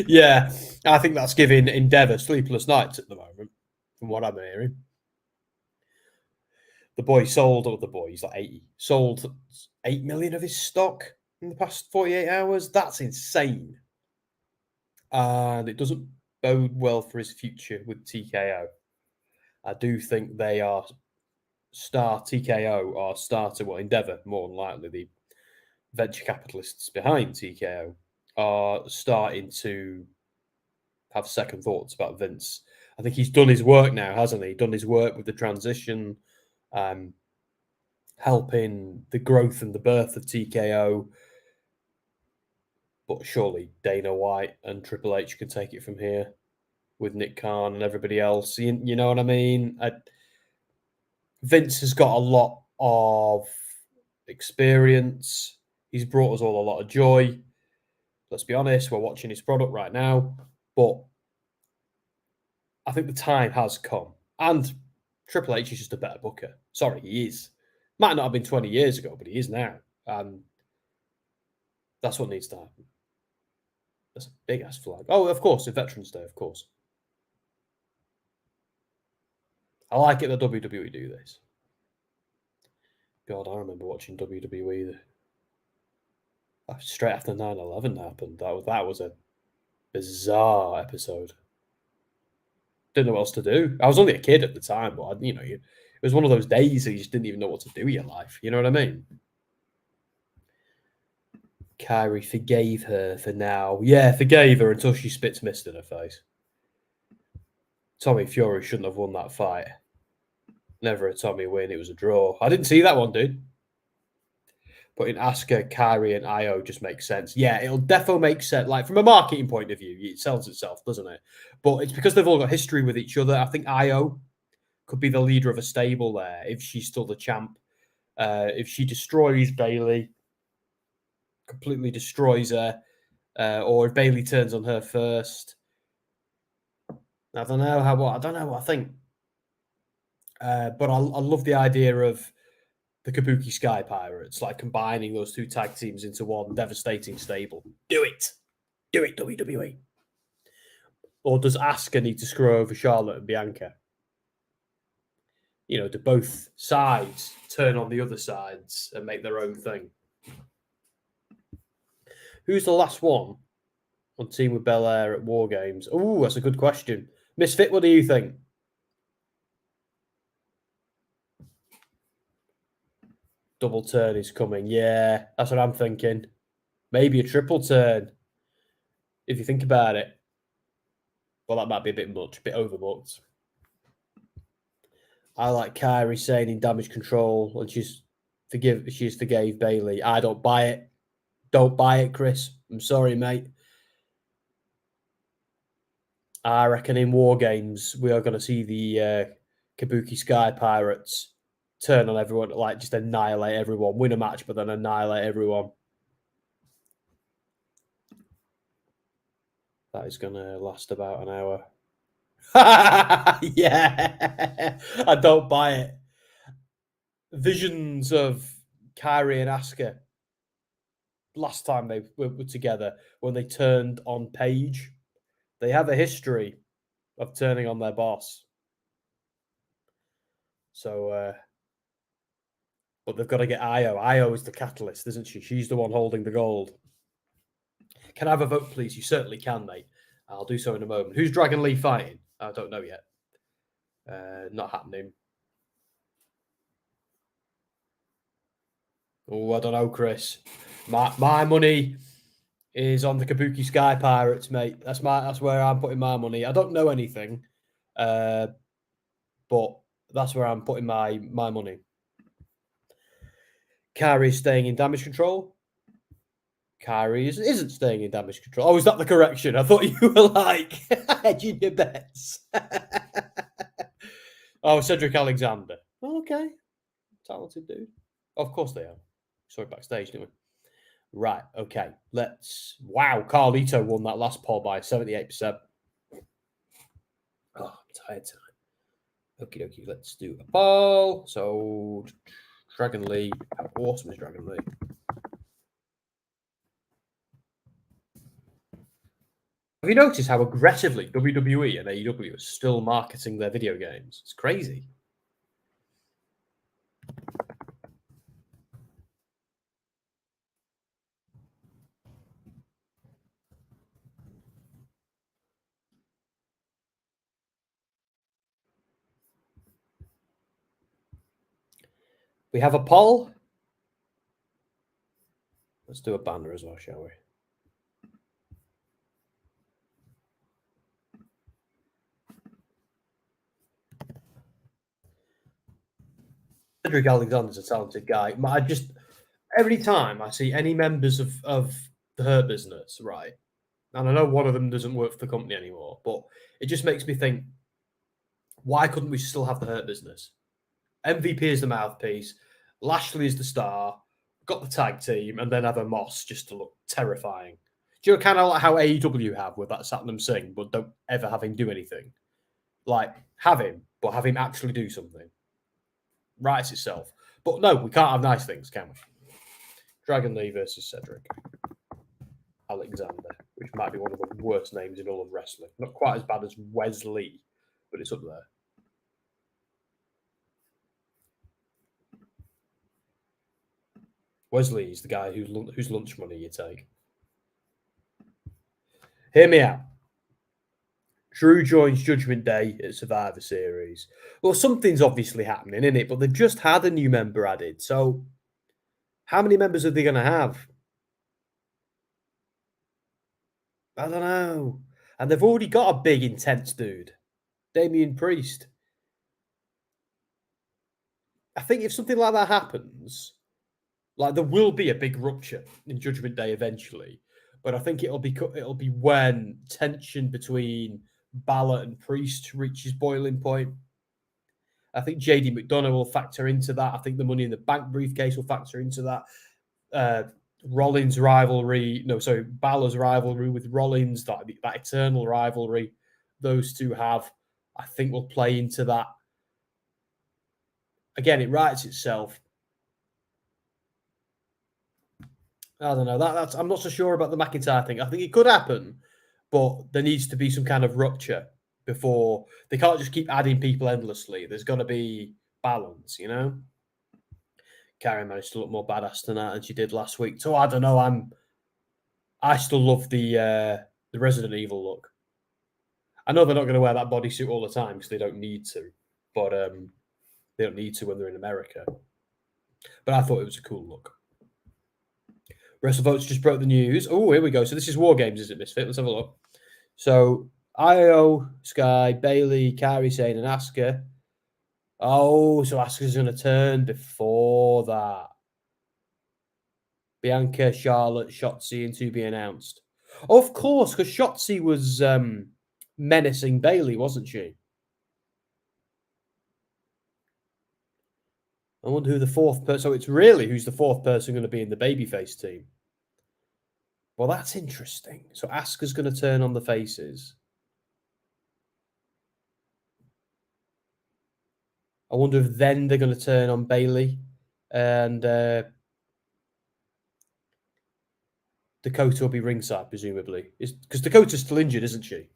Speaker 1: Yeah, I think that's giving Endeavour sleepless nights at the moment, from what I'm hearing. The boy sold, or the boy, he's like 80, sold 8 million of his stock in the past 48 hours. That's insane. And it doesn't bode well for his future with TKO. I do think they are TKO are starting, well, Endeavour, more than likely, the venture capitalists behind TKO are starting to have second thoughts about Vince. I think he's done his work now, hasn't he? Done his work with the transition, helping the growth and the birth of TKO. But surely Dana White and Triple H can take it from here with Nick Khan and everybody else. You know what I mean? Vince has got a lot of experience. He's brought us all a lot of joy. Let's be honest, we're watching his product right now. But I think the time has come. And Triple H is just a better booker. Sorry, he is. Might not have been 20 years ago, but he is now. And that's what needs to happen. That's a big-ass flag. Oh, of course, it's Veterans Day, of course. I like it that WWE do this. God, I remember watching WWE straight after 9/11 happened. That was a bizarre episode. Didn't know what else to do. I was only a kid at the time, but it was one of those days that you just didn't even know what to do with your life. You know what I mean? Kyrie forgave her for now. Yeah, forgave her until she spits mist in her face. Tommy Fury shouldn't have won that fight. Never a Tommy win. It was a draw. I didn't see that one, dude. But in Asuka, Kyrie, and Io just makes sense. Yeah, it'll definitely make sense. Like, from a marketing point of view, it sells itself, doesn't it? But it's because they've all got history with each other. I think Io could be the leader of a stable there if she's still the champ. If she destroys Bayley, completely destroys her, or if Bayley turns on her first. I don't know what I think. But I love the idea of the Kabuki Sky Pirates, like combining those two tag teams into one devastating stable. Do it, WWE. Or does Asuka need to screw over Charlotte and Bianca? Do both sides turn on the other sides and make their own thing? Who's the last one on Team with Belair at War Games? Oh, that's a good question. Misfit, what do you think? Double turn is coming. Yeah, that's what I'm thinking. Maybe a triple turn, if you think about it. Well, that might be a bit much, a bit overbooked. I like Kyrie saying in Damage CTRL, and she's forgave Bayley. I don't buy it. Don't buy it, Chris. I'm sorry, mate. I reckon in War Games, we are going to see the Kabuki Sky Pirates turn on everyone, like just annihilate everyone, win a match, but then annihilate everyone. That is going to last about an hour. Yeah, I don't buy it. Visions of Kyrie and Asuka last time they were together when they turned on Paige. They have a history of turning on their boss. So, but they've got to get Io. Io is the catalyst, isn't she? She's the one holding the gold. Can I have a vote, please? You certainly can, mate. I'll do so in a moment. Who's Dragon Lee fighting? I don't know yet. Not happening. Oh, I don't know, Chris. My money is on the Kabuki Sky Pirates, mate. That's where I'm putting my money. I don't know anything, but that's where I'm putting my money. Kyrie's staying in Damage CTRL. Kyrie isn't staying in Damage CTRL. Oh, is that the correction? I thought you were like hedging your bets. Oh, Cedric Alexander. Okay. Talented dude. Of course they are. Saw it backstage, didn't we? Right. Okay. Wow. Carlito won that last poll by 78%. Oh, I'm tired tonight. Okie dokie. Let's do a poll. So, Dragon Lee. How awesome is Dragon Lee? Have you noticed how aggressively WWE and AEW are still marketing their video games? It's crazy. We have a poll. Let's do a banner as well, shall we? Cedric Alexander's a talented guy. Every time I see any members of the Hurt Business, right, and I know one of them doesn't work for the company anymore, but it just makes me think, why couldn't we still have the Hurt Business? MVP is the mouthpiece, Lashley is the star, got the tag team, and then have a Moss just to look terrifying. Do you know kind of like how AEW have with that Satnam Singh, but don't ever have him do anything? Like, have him, but have him actually do something. Writes itself. But no, we can't have nice things, can we? Dragon Lee versus Cedric Alexander, which might be one of the worst names in all of wrestling. Not quite as bad as Wesley, but it's up there. Wesley is the guy whose lunch money you take. Hear me out. Drew joins Judgment Day at Survivor Series. Well, something's obviously happening, isn't it? But they've just had a new member added. So, how many members are they going to have? I don't know. And they've already got a big, intense dude, Damian Priest. I think if something like that happens, like there will be a big rupture in Judgment Day eventually. But I think it'll be when tension between Balor and Priest reaches boiling point. I think JD McDonough will factor into that. I think the Money in the Bank briefcase will factor into that. Balor's rivalry with Rollins, that eternal rivalry those two have, I think will play into that. Again, it writes itself. I don't know. I'm not so sure about the McIntyre thing. I think it could happen, but there needs to be some kind of rupture before. They can't just keep adding people endlessly. There's got to be balance, you know? Karen managed to look more badass tonight than she did last week. So I don't know. I still love the Resident Evil look. I know they're not going to wear that bodysuit all the time because they don't need to, but they don't need to when they're in America. But I thought it was a cool look. WrestleVotes just broke the news. Oh, here we go. So this is War Games, is it, Misfit? Let's have a look. So Io, Sky, Bayley, Kairi Sane, and Asuka. Oh, so Asuka's going to turn before that. Bianca, Charlotte, Shotzi, and to be announced. Oh, of course, because Shotzi was menacing Bayley, wasn't she? I wonder who the fourth person... So it's really who's the fourth person going to be in the babyface team. Well, that's interesting. So Asuka's going to turn on the faces. I wonder if then they're going to turn on Bayley and Dakota will be ringside, presumably. Because Dakota's still injured, isn't she?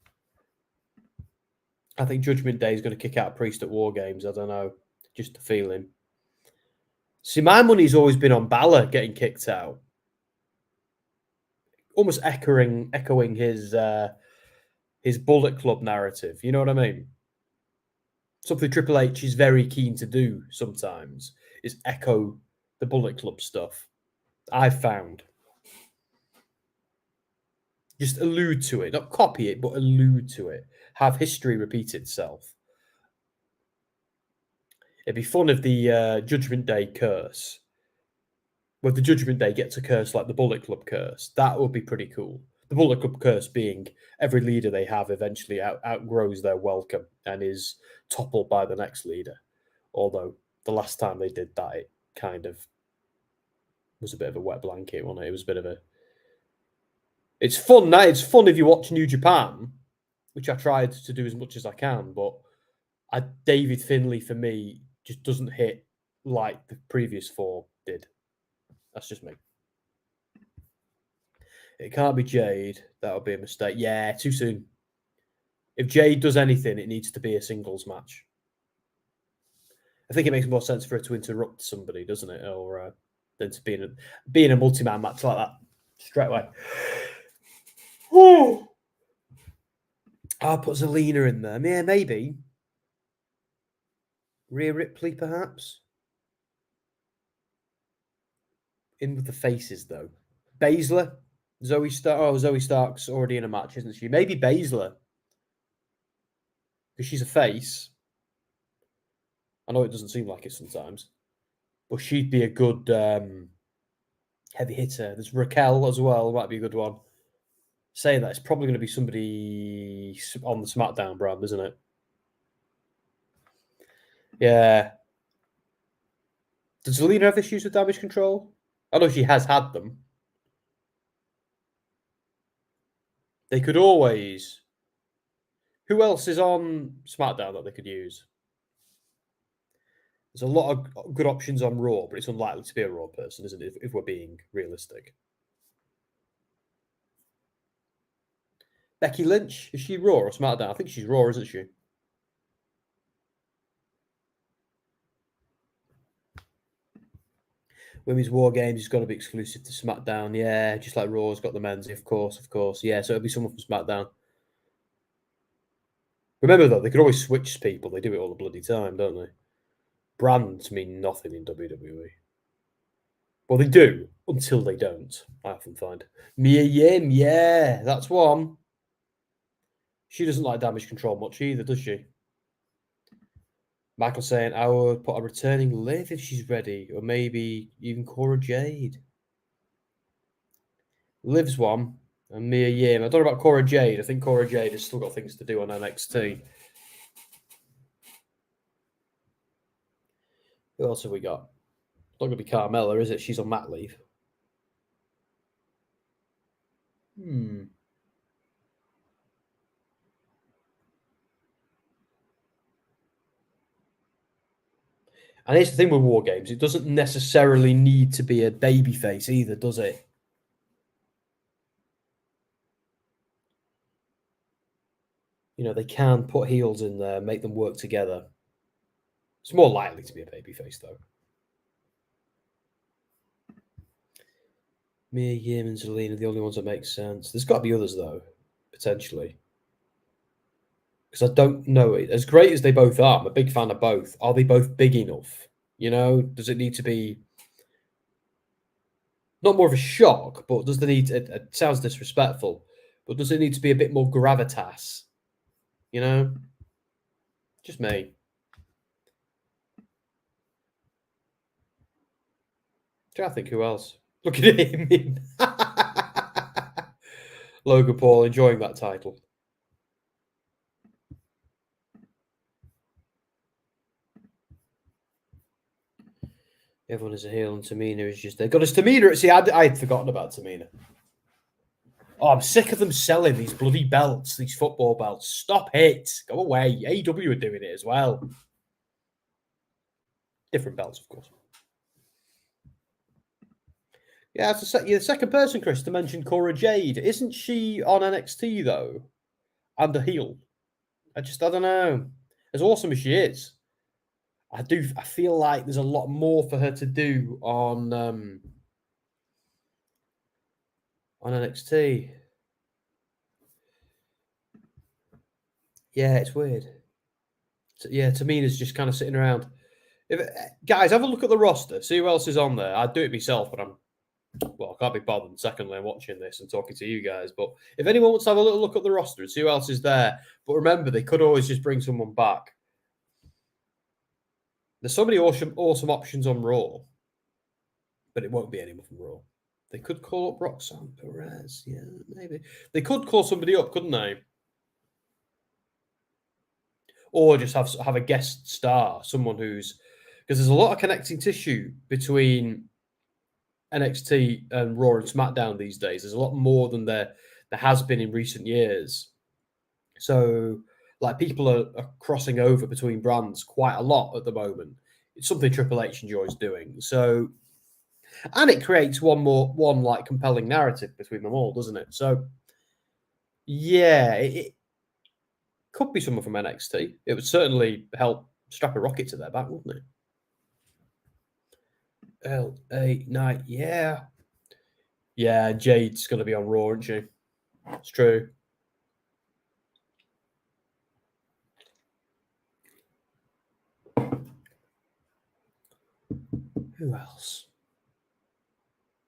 Speaker 1: I think Judgment Day is going to kick out Priest at War Games. I don't know. Just a feeling. See, my money's always been on Balor getting kicked out. Almost echoing his Bullet Club narrative. You know what I mean? Something Triple H is very keen to do sometimes is echo the Bullet Club stuff. I've found. Just allude to it. Not copy it, but allude to it. Have history repeat itself. It'd be fun if the Judgment Day curse where the Judgment Day gets a curse like the Bullet Club curse. That would be pretty cool. The Bullet Club curse being every leader they have eventually outgrows their welcome and is toppled by the next leader. Although the last time they did that, it kind of was a bit of a wet blanket, wasn't it? It was a bit of a... It's fun. It's fun if you watch New Japan, which I tried to do as much as I can, but David Finlay, for me, just doesn't hit like the previous four did. That's just me. It can't be Jade. That would be a mistake. Yeah, too soon. If Jade does anything, it needs to be a singles match. I think it makes more sense for her to interrupt somebody, doesn't it? Or than to be in a multi-man match like that straight away. I'll put Zelina in there. Yeah, maybe. Rhea Ripley, perhaps. In with the faces, though. Baszler. Zoe Stark's already in a match, isn't she? Maybe Baszler. Because she's a face. I know it doesn't seem like it sometimes. But she'd be a good heavy hitter. There's Raquel as well. Might be a good one. Saying that, it's probably going to be somebody on the SmackDown brand, isn't it? Yeah. Does Zelina have issues with damage control? I know she has had them. They could always... Who else is on SmackDown that they could use? There's a lot of good options on Raw, but it's unlikely to be a Raw person, isn't it, if we're being realistic? Becky Lynch, is she Raw or SmackDown? I think she's Raw, isn't she? Women's War Games is going to be exclusive to SmackDown. Yeah, just like Raw's got the men's, of course. Yeah, so it'll be someone from SmackDown. Remember, though, they could always switch people. They do it all the bloody time, don't they? Brands mean nothing in WWE. Well, they do, until they don't, I often find. Mia Yim, yeah, that's one. She doesn't like damage control much either, does she? Michael saying, I would put a returning Liv if she's ready, or maybe even Cora Jade. Liv's one, and Mia Yim. I don't know about Cora Jade. I think Cora Jade has still got things to do on NXT. Who else have we got? It's not going to be Carmella, is it? She's on mat leave. And here's the thing with War Games. It doesn't necessarily need to be a babyface either, does it? You know, they can put heels in there, make them work together. It's more likely to be a babyface, though. Mia Yim and Zelina are the only ones that make sense. There's got to be others, though, potentially. Because I don't know. As great as they both are, I'm a big fan of both. Are they both big enough? You know, does it need to be not more of a shock, but does the need? It sounds disrespectful, but does it need to be a bit more gravitas? You know, just me. I think who else? Look at him. Logan Paul enjoying that title. Everyone is a heel and Tamina is just there. Got us Tamina. See, I had forgotten about Tamina. Oh, I'm sick of them selling these bloody belts, these football belts. Stop it. Go away. AEW are doing it as well. Different belts, of course. Yeah, you're the second person, Chris, to mention Cora Jade. Isn't she on NXT, though? And a heel? I don't know. As awesome as she is, I feel like there's a lot more for her to do on NXT. Yeah, it's weird. Yeah, Tamina's just kind of sitting around. Guys, have a look at the roster. See who else is on there. I'd do it myself, but I can't be bothered secondly watching this and talking to you guys. But if anyone wants to have a little look at the roster and see who else is there. But remember, they could always just bring someone back. There's so many awesome options on Raw. but it won't be anyone from Raw. They could call up Roxanne Perez. Yeah, maybe. They could call somebody up, couldn't they? Or just have a guest star, someone who's... Because there's a lot of connecting tissue between NXT and Raw and SmackDown these days. There's a lot more than there has been in recent years. So, like, people are crossing over between brands quite a lot at the moment. It's something Triple H enjoys doing. So... And it creates one like compelling narrative between them all, doesn't it? So, yeah, it could be someone from NXT. It would certainly help strap a rocket to their back, wouldn't it? LA Knight, yeah. Yeah, Jade's going to be on Raw, isn't she? It's true. Who else?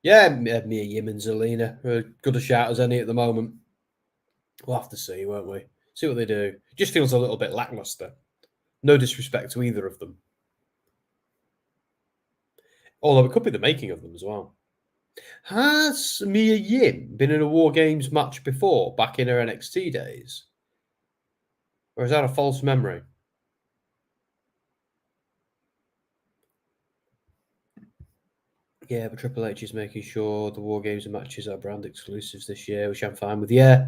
Speaker 1: Yeah, Mia Yim and Zelina are good a shout as any at the moment. We'll have to see, won't we? See what they do. Just feels a little bit lackluster. No disrespect to either of them. Although it could be the making of them as well. Has Mia Yim been in a War Games match before, back in her NXT days? Or is that a false memory? Yeah, but Triple H is making sure the War Games and matches are brand exclusives this year, which I'm fine with. Yeah.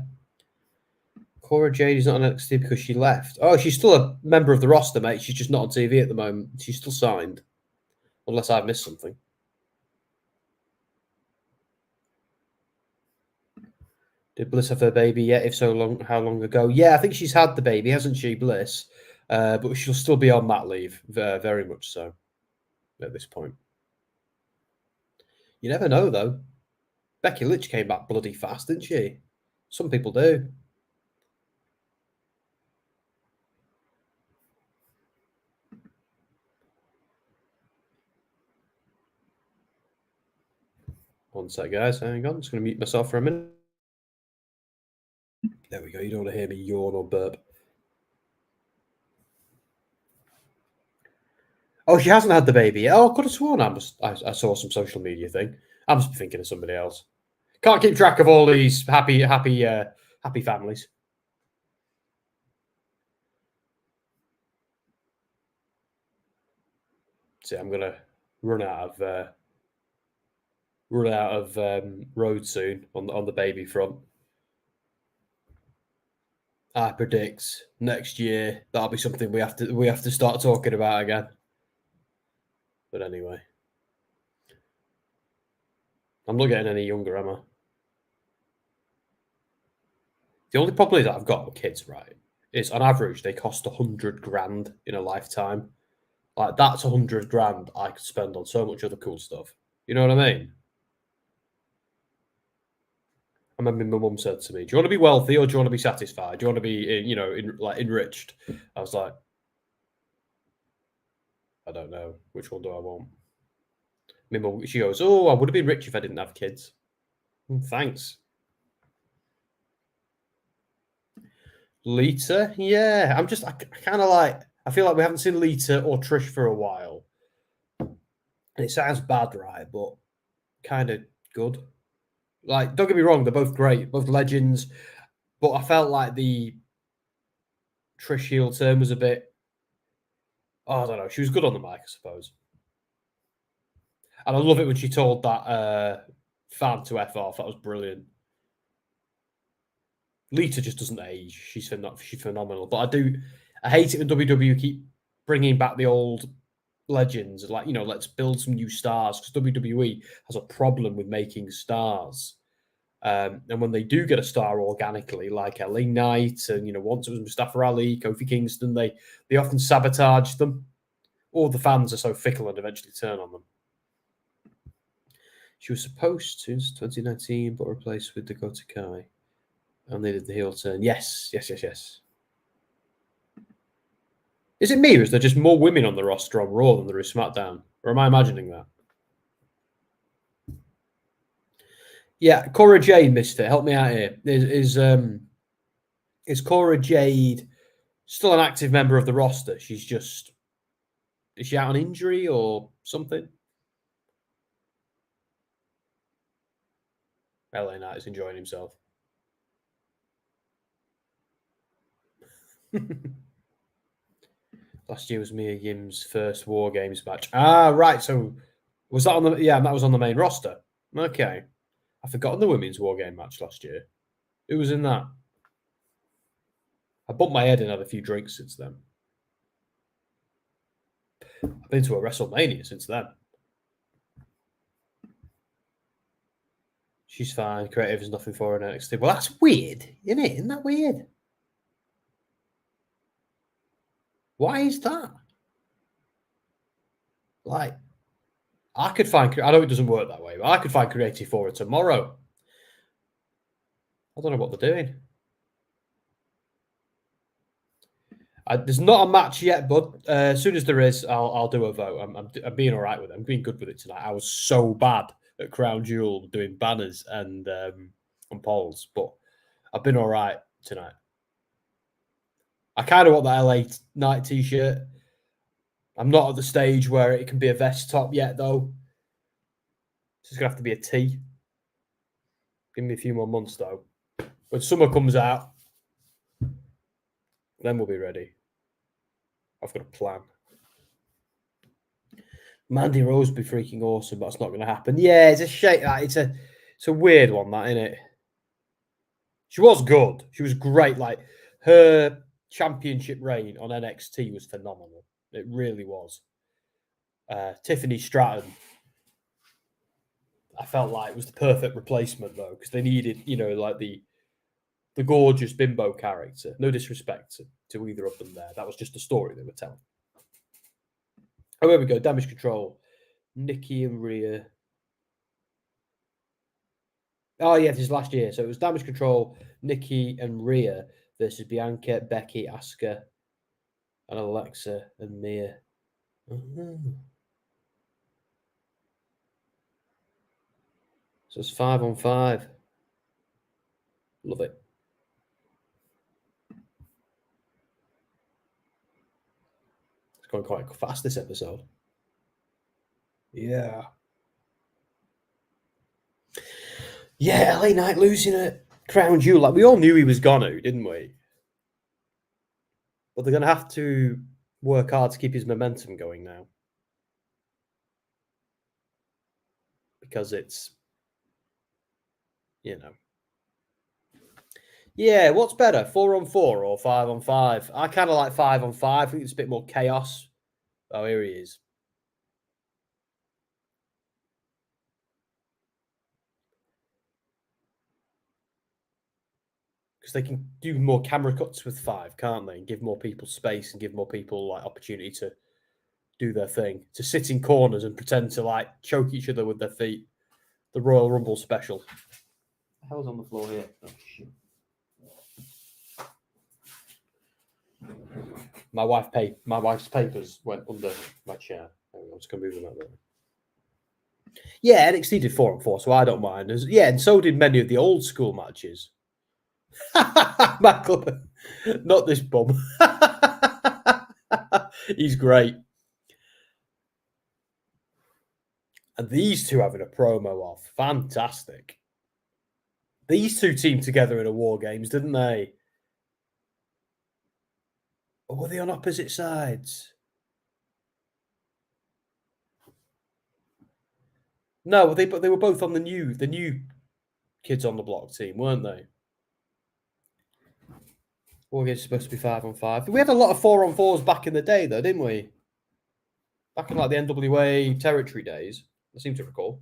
Speaker 1: Cora Jade is not on NXT because she left. Oh, she's still a member of the roster, mate. She's just not on TV at the moment. She's still signed. Unless I've missed something. Did Bliss have her baby yet? If so, how long ago? Yeah, I think she's had the baby, hasn't she, Bliss? But she'll still be on mat leave, very much so, at this point. You never know, though. Becky Lynch came back bloody fast, didn't she? Some people do. One sec, guys. Hang on. I'm just going to mute myself for a minute. There we go. You don't want to hear me yawn or burp. Oh, she hasn't had the baby yet. Oh, I could have sworn I saw some social media thing. I must be thinking of somebody else. Can't keep track of all these happy families. See, I'm gonna run out of road soon on the baby front. I predict next year that'll be something we have to start talking about again. But anyway, I'm not getting any younger, am I? The only problem is that I've got with kids, right, is on average they cost 100 grand in a lifetime. Like, that's 100 grand I could spend on so much other cool stuff. You know what I mean? I remember my mum said to me, "Do you want to be wealthy or do you want to be satisfied? Do you want to be, enriched?" I was like, I don't know. Which one do I want? My mum, she goes, "Oh, I would have been rich if I didn't have kids." Thanks. Lita, yeah. I kind of like, I feel like we haven't seen Lita or Trish for a while. And it sounds bad, right? But kind of good. Like, don't get me wrong, they're both great, both legends. But I felt like the Trish heel turn was a bit, I don't know. She was good on the mic, I suppose. And I love it when she told that fan to F off. That was brilliant. Lita just doesn't age. She's phenomenal. But I hate it when WWE keep bringing back the old legends. Like, let's build some new stars, because WWE has a problem with making stars. And when they do get a star organically, like LA Knight, and once it was Mustafa Ali, Kofi Kingston, they often sabotage them. Or the fans are so fickle and eventually turn on them. She was supposed to, since 2019, but replaced with Dakota Kai. And they did the heel turn. Yes. Is it me, or is there just more women on the roster on Raw than there is SmackDown? Or am I imagining that? Yeah, Cora Jade missed it. Help me out here. Is Cora Jade still an active member of the roster? Is she out on injury or something? LA Knight is enjoying himself. Last year was Mia Yim's first War Games match. Ah, right. So was that on the? Yeah, that was on the main roster. Okay, I forgot the women's War Game match last year. Who was in that? I bumped my head and had a few drinks since then. I've been to a WrestleMania since then. She's fine. Creative is nothing for her in NXT. Well, that's weird, isn't it? Isn't that weird? Why is that? Like, I could find. I know it doesn't work that way, but I could find creative for her tomorrow. I don't know what they're doing. There's not a match yet, but as soon as there is, I'll do a vote. I'm being all right with it. I'm being good with it tonight. I was so bad at Crown Jewel doing banners and polls, but I've been all right tonight. I kind of want the LA Knight t-shirt. I'm not at the stage where it can be a vest top yet, though. It's just going to have to be a tee. Give me a few more months, though. When summer comes out, then we'll be ready. I've got a plan. Mandy Rose would be freaking awesome, but it's not going to happen. Yeah, it's a shame. It's a weird one, that, isn't it? She was good. She was great. Like, her championship reign on NXT was phenomenal. It really was. Tiffany Stratton, I felt like it was the perfect replacement, though, because they needed, like the gorgeous bimbo character. No disrespect to either of them there. That was just the story they were telling. Oh, here we go. Damage Control. Nikki and Rhea. Oh, yeah, this is last year. So it was Damage Control, Nikki and Rhea versus Bianca, Becky, Asuka, and Alexa and Mia. Mm-hmm. So it's 5-on-5. Love it. It's going quite fast, this episode. Yeah. Yeah, LA Knight losing at Crown Jewel. Like, we all knew he was gonna, didn't we? But they're going to have to work hard to keep his momentum going now. Because it's, Yeah, what's better, 4-on-4 or 5-on-5? I kind of like 5-on-5. I think it's a bit more chaos. Oh, here he is. Because they can do more camera cuts with 5, can't they? And give more people space and give more people like opportunity to do their thing, to sit in corners and pretend to like choke each other with their feet. The Royal Rumble special. What the hell's on the floor here? Oh, shit. My wife's papers went under my chair. I'm just going to move them out there. Yeah, NXT did 4-on-4, so I don't mind. Yeah, and so did many of the old school matches. Michael, not this bum. He's great. And these two having a promo off. Fantastic. These two teamed together in a War Games, didn't they? Or were they on opposite sides? No, they were both on the new Kids on the Block team, weren't they? War Games supposed to be 5-on-5. We had a lot of 4-on-4s back in the day, though, didn't we? Back in like the NWA territory days, I seem to recall.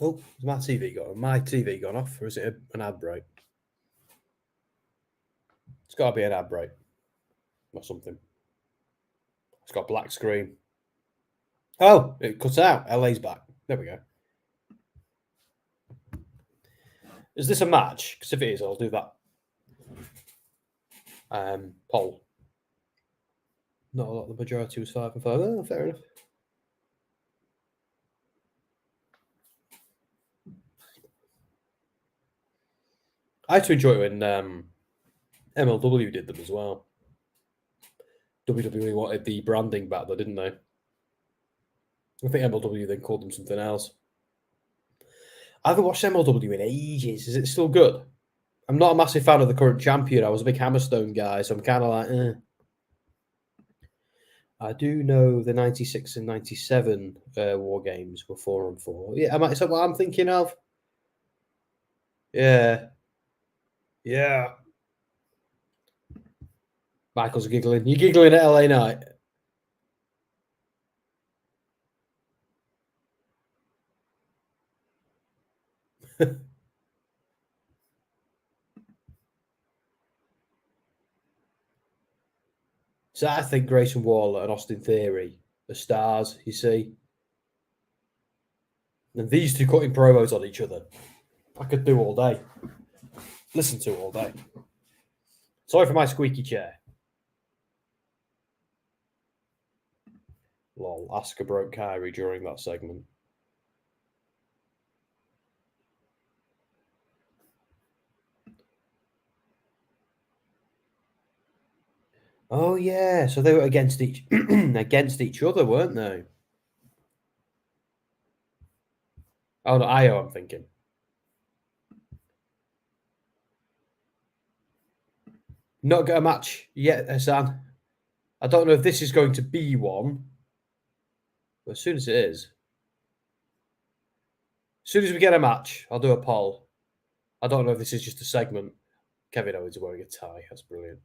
Speaker 1: Oh, is my TV gone off, or is it an ad break? It's got to be an ad break or something. It's got a black screen. Oh, it cuts out. LA's back. There we go. Is this a match? Because if it is, I'll do that. Poll. Not a lot. The majority was 5-on-5. Oh, fair enough. I had to enjoy it when MLW did them as well. WWE wanted the branding back, though, didn't they? I think MLW then called them something else. I haven't watched MLW in ages. Is it still good? I'm not a massive fan of the current champion. I was a big Hammerstone guy, so I'm kind of like, eh. I do know the 96 and 97 War Games were 4-on-4. Yeah, is that what I'm thinking of? Yeah. Yeah. Michael's giggling. You're giggling at LA Knight. So I think Grayson Waller and Austin Theory are stars, you see. And these two cutting promos on each other, I could do all day. Listen to all day. Sorry for my squeaky chair. Lol, Asuka broke Kyrie during that segment. Oh yeah, so they were against each other, weren't they? Oh no, Io, I'm thinking. Not got a match yet, Hassan. I don't know if this is going to be one. But as soon as it is, as soon as we get a match, I'll do a poll. I don't know if this is just a segment. Kevin Owens wearing a tie. That's brilliant.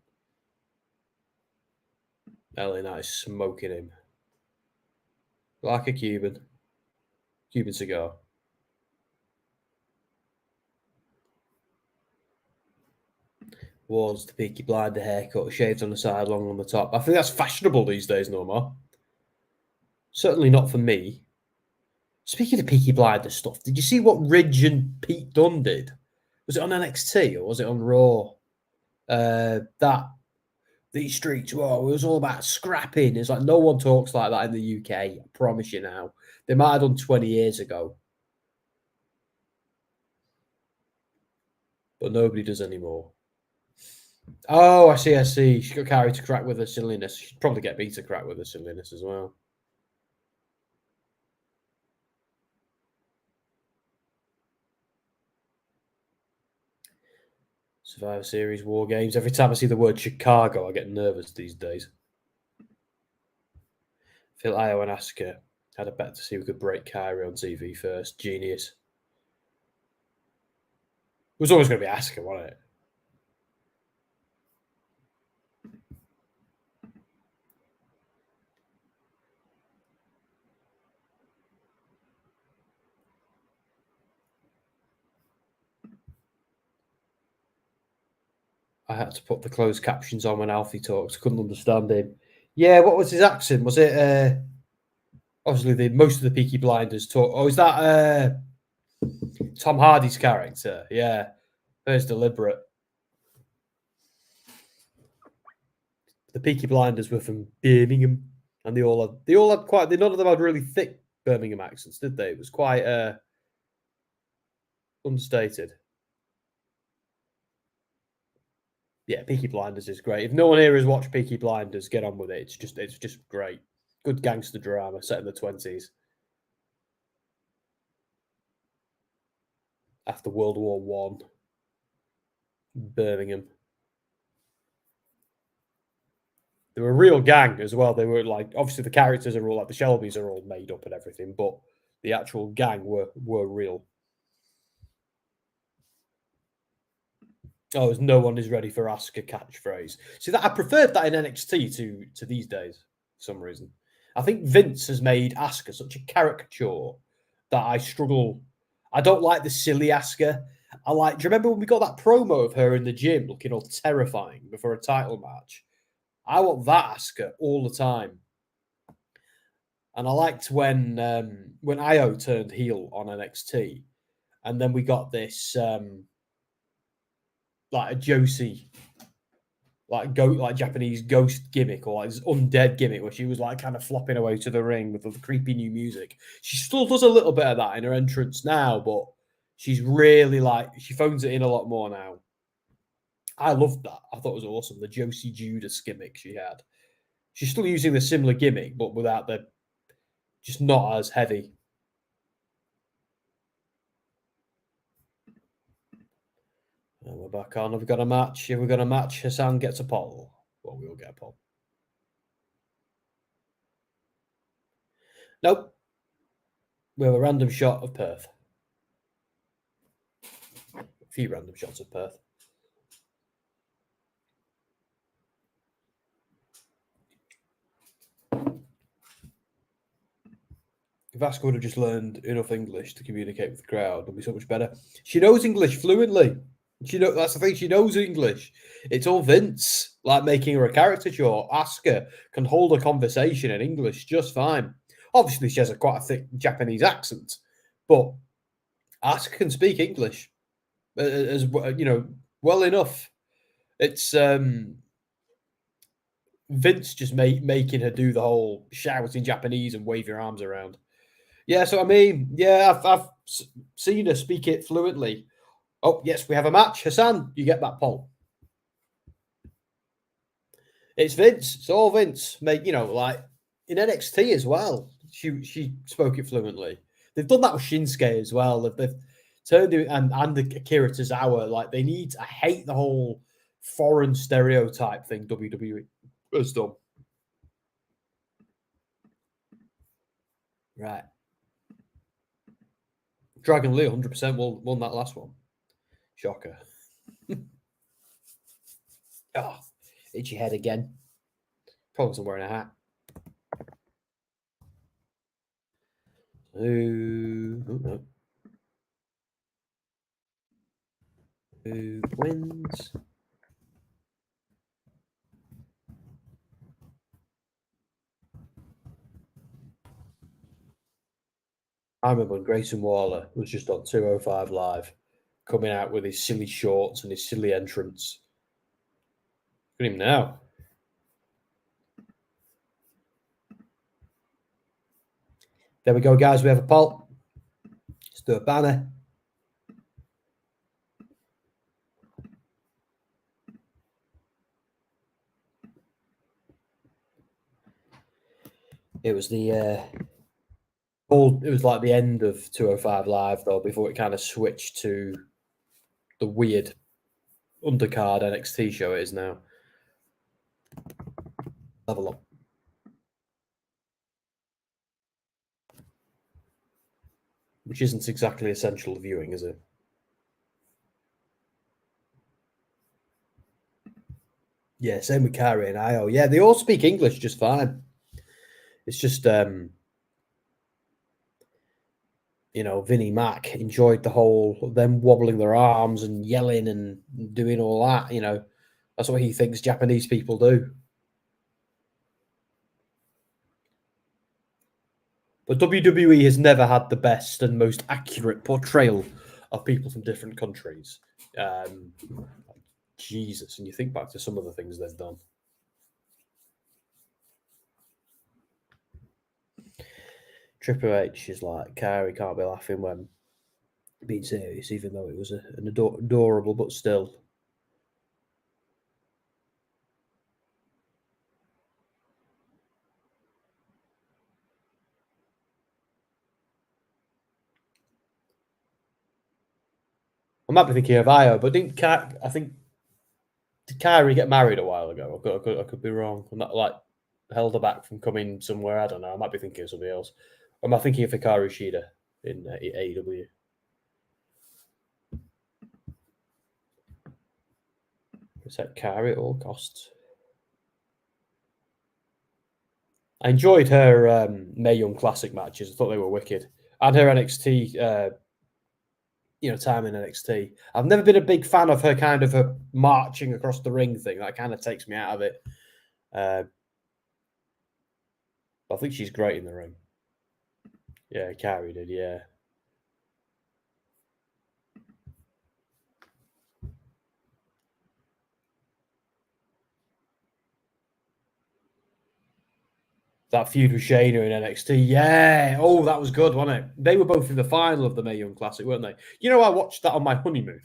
Speaker 1: LA Knight is smoking him. Like a Cuban. Cuban cigar. Was the Peaky Blinder haircut, shaved on the side, long on the top. I think that's fashionable these days, no more. Certainly not for me. Speaking of Peaky Blinder stuff, did you see what Ridge and Pete Dunne did? Was it on NXT or was it on Raw? These streets, whoa, it was all about scrapping. It's like no one talks like that in the UK. I promise you now. They might have done 20 years ago. But nobody does anymore. Oh, I see. She got carried to crack with her silliness. She'd probably get me to crack with her silliness as well. Survivor Series, War Games. Every time I see the word Chicago, I get nervous these days. Phil Io and Asuka had a bet to see who could break Kyrie on TV first. Genius. It was always going to be Asuka, wasn't it? I had to put the closed captions on when Alfie talks. Couldn't understand him. Yeah, what was his accent? Was it obviously most of the Peaky Blinders talk? Oh, is that Tom Hardy's character? Yeah, very deliberate. The Peaky Blinders were from Birmingham, and they all had quite. None of them had really thick Birmingham accents, did they? It was quite understated. Yeah, Peaky Blinders is great. If no one here has watched Peaky Blinders, get on with it. It's just great. Good gangster drama set in the 20s. After World War One. Birmingham. They were a real gang as well. They were like, obviously the characters are all like the Shelbys are all made up and everything, but the actual gang were real. Oh, no one is ready for Asuka catchphrase. See, that I preferred that in NXT to these days for some reason. I think Vince has made Asuka such a caricature that I struggle. I don't like the silly Asuka. Do you remember when we got that promo of her in the gym looking all terrifying before a title match? I want that Asuka all the time. And I liked when Io turned heel on NXT, and then we got this like a Josie, like Japanese ghost gimmick or like this undead gimmick where she was like kind of flopping away to the ring with the creepy new music. She still does a little bit of that in her entrance now, but she's really she phones it in a lot more now. I loved that. I thought it was awesome. The Josie Judas gimmick she had. She's still using the similar gimmick, but without the, just not as heavy. And we're back on. Have we got a match? Have we got a match? Hassan gets a poll. Well, we will get a poll. Nope. We have a random shot of Perth. A few random shots of Perth. If Asuka would have just learned enough English to communicate with the crowd, it'd be so much better. She knows English fluently. That's the thing. She knows English. It's all Vince, like making her a caricature. Asuka can hold a conversation in English just fine. Obviously, she has quite a thick Japanese accent, but Asuka can speak English as well enough. It's Vince just making her do the whole shout in Japanese and wave your arms around. Yeah, so I mean, yeah, I've seen her speak it fluently. Oh, yes, we have a match. Hassan, you get that poll. It's Vince. It's all Vince. Like in NXT as well. She spoke it fluently. They've done that with Shinsuke as well. They've turned it and Akira Tozawa. Like I hate the whole foreign stereotype thing WWE has done. Right. Dragon Lee 100% won that last one. Shocker. Oh, itchy head again. Probably wasn't wearing a hat. No. Who wins? I remember when Grayson Waller was just on 205 Live, coming out with his silly shorts and his silly entrance. Look at him now. There we go, guys. We have a poll. Let's do a banner. It was it was like the end of 205 Live, though, before it kind of switched to the weird undercard NXT show it is now. Level up. Which isn't exactly essential viewing, is it? Yeah, same with Kyrie and Io. Yeah, they all speak English just fine. It's just, Vinnie Mac enjoyed the whole them wobbling their arms and yelling and doing all that. That's what he thinks Japanese people do. But WWE has never had the best and most accurate portrayal of people from different countries. Jesus, and you think back to some of the things they've done. Triple H is like, Kyrie can't be laughing when being serious, even though it was an adorable, but still. I might be thinking of Io, but did Kyrie get married a while ago? I could be wrong. I'm not like held her back from coming somewhere. I don't know. I might be thinking of somebody else. Or am I thinking of Hikaru Shida in AEW? Protect Kyrie at all costs. I enjoyed her Mae Young Classic matches. I thought they were wicked. And her NXT, time in NXT. I've never been a big fan of her kind of a marching across the ring thing. That kind of takes me out of it. I think she's great in the ring. Yeah, Kyrie did, yeah. That feud with Shayna in NXT. Yeah. Oh, that was good, wasn't it? They were both in the final of the Mae Young Classic, weren't they? I watched that on my honeymoon.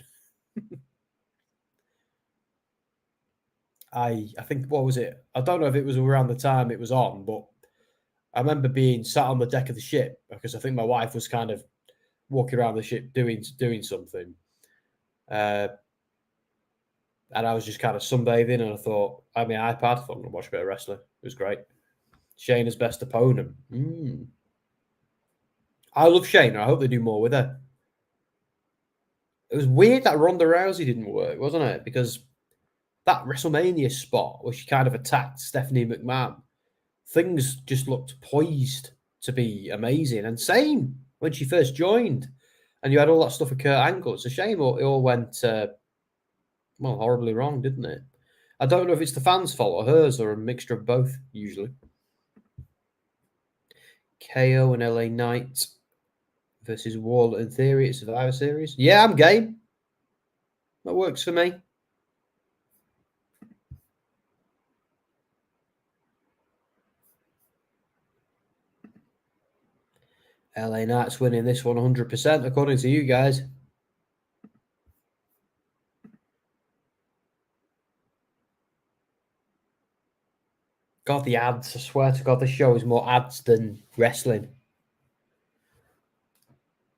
Speaker 1: I think, what was it? I don't know if it was around the time it was on, but I remember being sat on the deck of the ship because I think my wife was kind of walking around the ship doing something. And I was just kind of sunbathing, and I thought, I had my iPad, thought I'm going to watch a bit of wrestling. It was great. Shayna's best opponent. I love Shayna. I hope they do more with her. It was weird that Ronda Rousey didn't work, wasn't it? Because that WrestleMania spot where she kind of attacked Stephanie McMahon, things just looked poised to be amazing. And same when she first joined, and you had all that stuff with Kurt Angle. It's a shame it all went, horribly wrong, didn't it? I don't know if it's the fans' fault or hers or a mixture of both, usually. KO and LA Knight versus Waller in theory at Survivor Series. Yeah, I'm game. That works for me. LA Knight's winning this one 100%, according to you guys. God, the ads. I swear to God, this show is more ads than wrestling.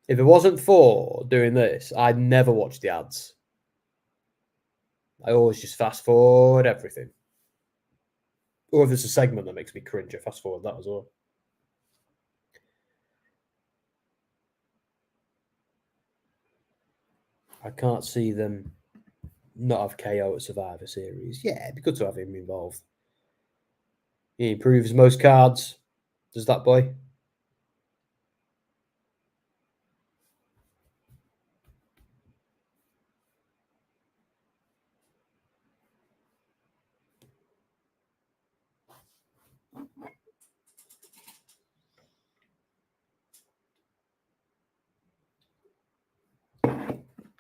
Speaker 1: If it wasn't for doing this, I'd never watch the ads. I always just fast forward everything. Or if there's a segment that makes me cringe, I fast forward that as well. I can't see them not have KO at Survivor Series. Yeah, it'd be good to have him involved. He improves most cards. Does that boy?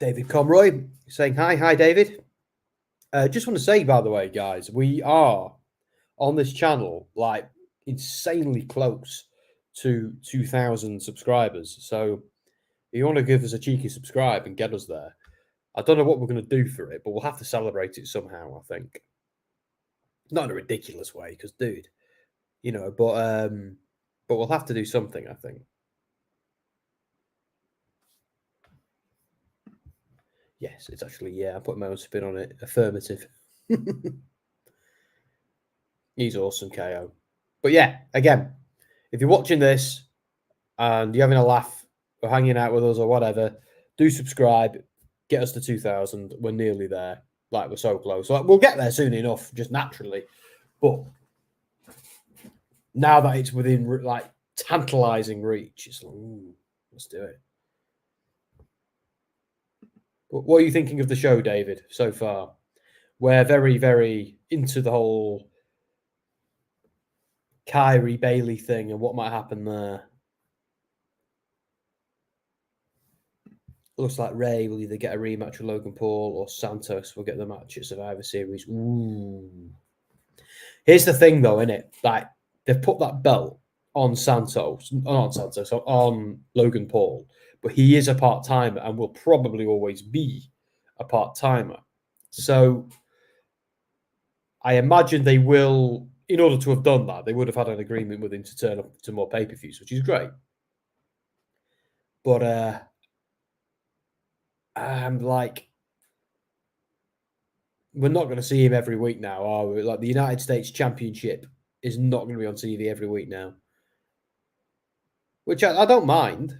Speaker 1: David Conroy saying hi. Hi, David. Just want to say, by the way, guys, we are on this channel like insanely close to 2,000 subscribers. So if you want to give us a cheeky subscribe and get us there, I don't know what we're going to do for it, but we'll have to celebrate it somehow, I think. Not in a ridiculous way, because, dude, but we'll have to do something, I think. Yes, it's actually, yeah, I put my own spin on it. Affirmative. He's awesome, KO. But yeah, again, if you're watching this and you're having a laugh or hanging out with us or whatever, do subscribe. Get us to 2,000. We're nearly there. Like, we're so close. So we'll get there soon enough, just naturally. But now that it's within, like, tantalizing reach, it's like, ooh, let's do it. What are you thinking of the show, David, so far? We're very, very into the whole GAHY Bayley thing and what might happen there. Looks like Ray will either get a rematch with Logan Paul or Santos will get the match at Survivor Series. Ooh. Here's the thing, though, innit? Like, they've put that belt on on Logan Paul, but he is a part-timer and will probably always be a part-timer. So I imagine they will, in order to have done that, they would have had an agreement with him to turn up to more pay-per-views, which is great. But I'm like, we're not going to see him every week now, are we? Like, the United States Championship is not going to be on TV every week now, which I don't mind.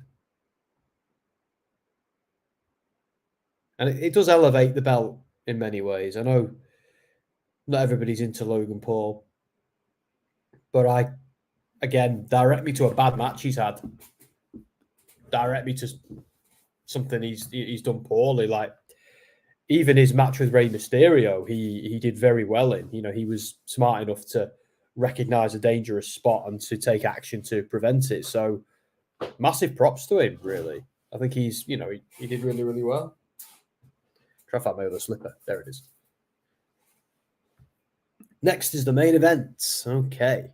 Speaker 1: And it does elevate the belt in many ways. I know not everybody's into Logan Paul, but again, direct me to a bad match he's had. Direct me to something he's done poorly. Like, even his match with Rey Mysterio, he did very well in. He was smart enough to recognize a dangerous spot and to take action to prevent it. So massive props to him, really. I think he did really, really well. Try to find my other slipper. There it is. Next is the main event. Okay.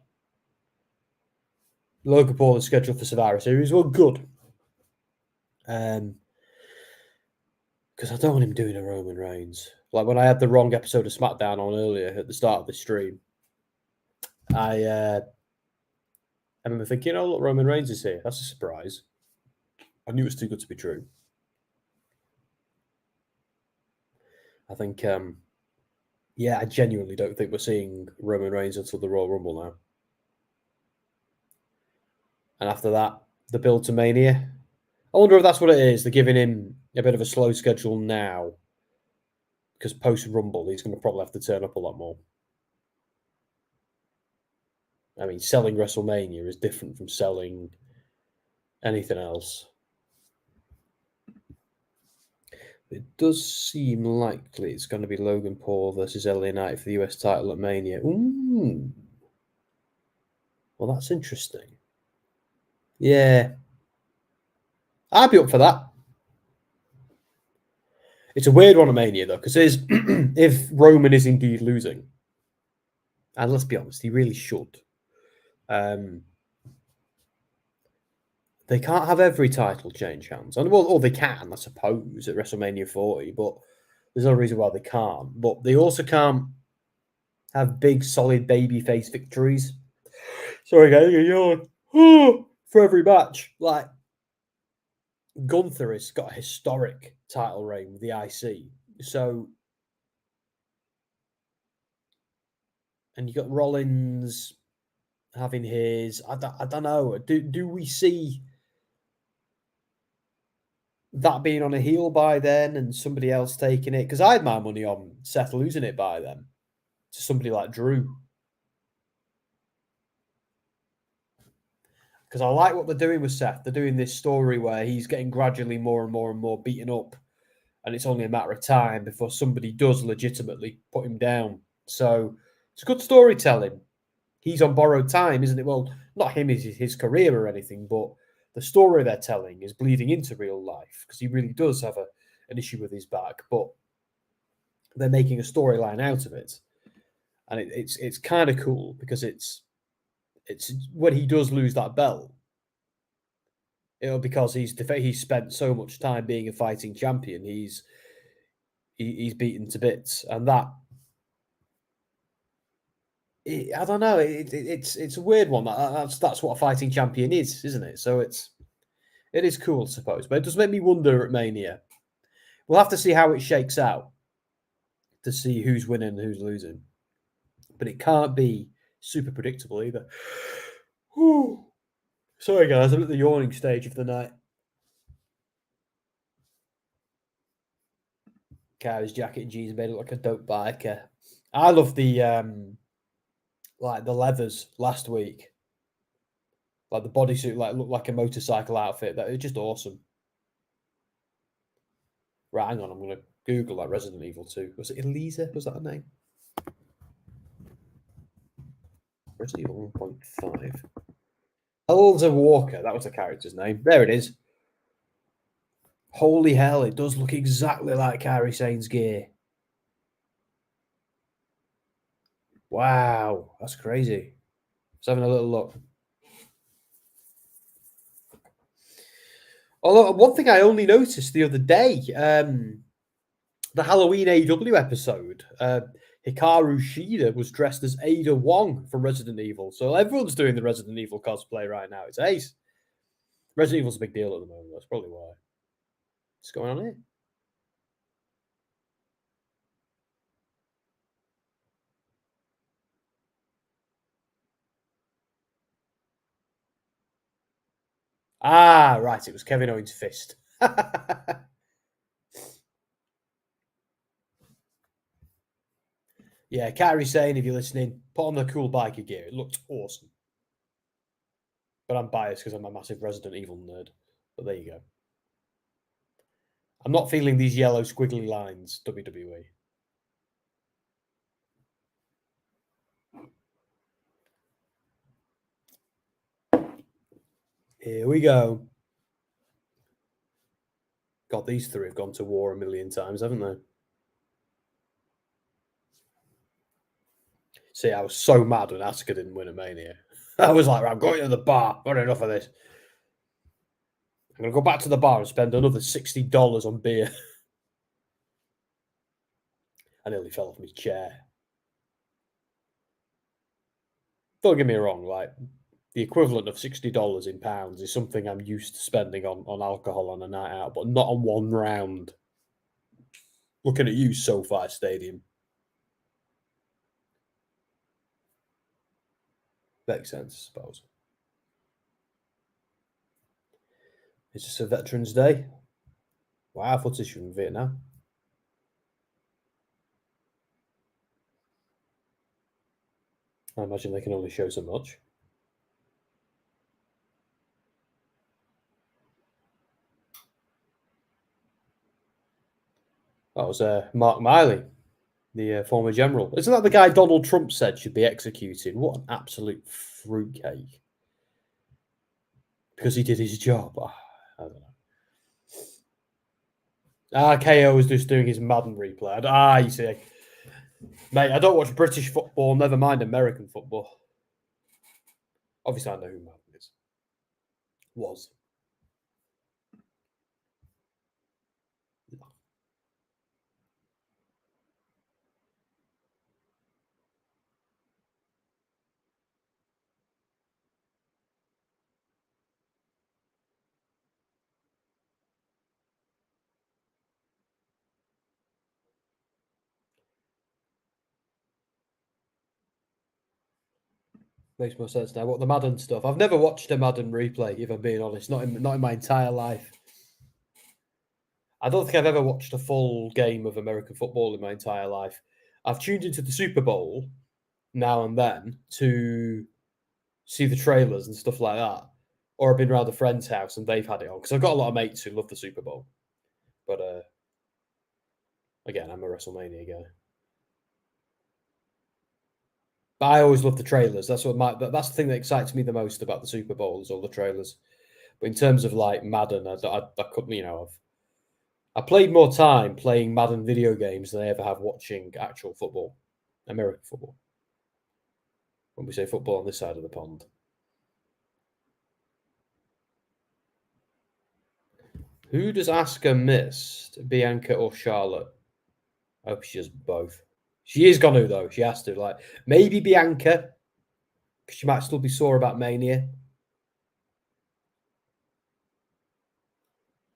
Speaker 1: Logan Paul is scheduled for Survivor Series. Well, good. Because I don't want him doing a Roman Reigns. Like when I had the wrong episode of SmackDown on earlier at the start of the stream, I remember thinking, oh, look, Roman Reigns is here. That's a surprise. I knew it was too good to be true. I think, I genuinely don't think we're seeing Roman Reigns until the Royal Rumble now. And after that, the build to Mania. I wonder if that's what it is. They're giving him a bit of a slow schedule now. Because post-Rumble, he's going to probably have to turn up a lot more. I mean, selling WrestleMania is different from selling anything else. It does seem likely it's going to be Logan Paul versus LA Knight for the US title at Mania. Ooh. Well, that's interesting. Yeah. I'd be up for that. It's a weird one at Mania, though, because if Roman is indeed losing, and let's be honest, he really should, they can't have every title change hands. Or they can, I suppose, at WrestleMania 40, but there's no reason why they can't. But they also can't have big, solid babyface victories. Sorry, guys, you're yawn. For every match. Like, Gunther has got a historic title reign with the IC. So, and you got Rollins having his. I don't know. Do we see that being on a heel by then and somebody else taking it? Because I had my money on Seth losing it by then to somebody like Drew. Because I like what they're doing with Seth. They're doing this story where he's getting gradually more and more and more beaten up. And it's only a matter of time before somebody does legitimately put him down. So it's good storytelling. He's on borrowed time, isn't it? Well, not him, his career or anything, but the story they're telling is bleeding into real life because he really does have an issue with his back. But they're making a storyline out of it. And it's kind of cool because it's when he does lose that belt, because he's spent so much time being a fighting champion, he's beaten to bits, and that I don't know. It's a weird one. That's what a fighting champion is, isn't it? So it is cool, I suppose, but it does make me wonder at Mania. We'll have to see how it shakes out to see who's winning and who's losing, but it can't be super predictable either. Whew. Sorry, guys, I'm at the yawning stage of the night. Kyrie's jacket and jeans made it look like a dope biker. I love the like the leathers last week, like the bodysuit, like looked like a motorcycle outfit. That was just awesome. Right, hang on, I'm gonna Google that Resident Evil 2. Was it Elisa? Was that her name? Resident Evil 1.5. Elsa Walker, that was the character's name. There it is. Holy hell, it does look exactly like Kairi Sane's gear. Wow, that's crazy. Just having a little look. Although, one thing I only noticed the other day, the Halloween AEW episode, Hikaru Shida was dressed as Ada Wong from Resident Evil. So everyone's doing the Resident Evil cosplay right now. It's ace. Resident Evil's a big deal at the moment. That's probably why. What's going on here? Ah, right. It was Kevin Owens' fist. Yeah, Kairi Sane, if you're listening, put on the cool biker gear. It looked awesome. But I'm biased because I'm a massive Resident Evil nerd. But there you go. I'm not feeling these yellow squiggly lines, WWE. Here we go. God, these three have gone to war a million times, haven't they? See, I was so mad when Asuka didn't win a Mania. I was like, I'm going to the bar. Got enough of this. I'm going to go back to the bar and spend another $60 on beer. I nearly fell off my chair. Don't get me wrong, like the equivalent of $60 in pounds is something I'm used to spending on alcohol on a night out, but not on one round. Looking at you, SoFi Stadium. Makes sense, I suppose. Is this a Veterans Day? Wow, footage from Vietnam. I imagine they can only show so much. That was Mark Miley, the former general. Isn't that the guy Donald Trump said should be executed? What an absolute fruitcake. Because he did his job. I don't know. KO was just doing his Madden replay. You see. Mate, I don't watch British football, never mind American football. Obviously, I know who Madden is. Was. Makes more sense now. What the Madden stuff? I've never watched a Madden replay, if I'm being honest. Not in my entire life. I don't think I've ever watched a full game of American football in my entire life. I've tuned into the Super Bowl now and then to see the trailers and stuff like that. Or I've been around a friend's house and they've had it on. Because I've got a lot of mates who love the Super Bowl. But again, I'm a WrestleMania guy. But I always love the trailers. That's the thing that excites me the most about the Super Bowl is all the trailers. But in terms of like Madden, I couldn't, I played more time playing Madden video games than I ever have watching actual football, American football. When we say football on this side of the pond. Who does Asuka miss? Bianca or Charlotte? I hope she does both. She is going to, though. She has to. Like, maybe Bianca, because she might still be sore about Mania.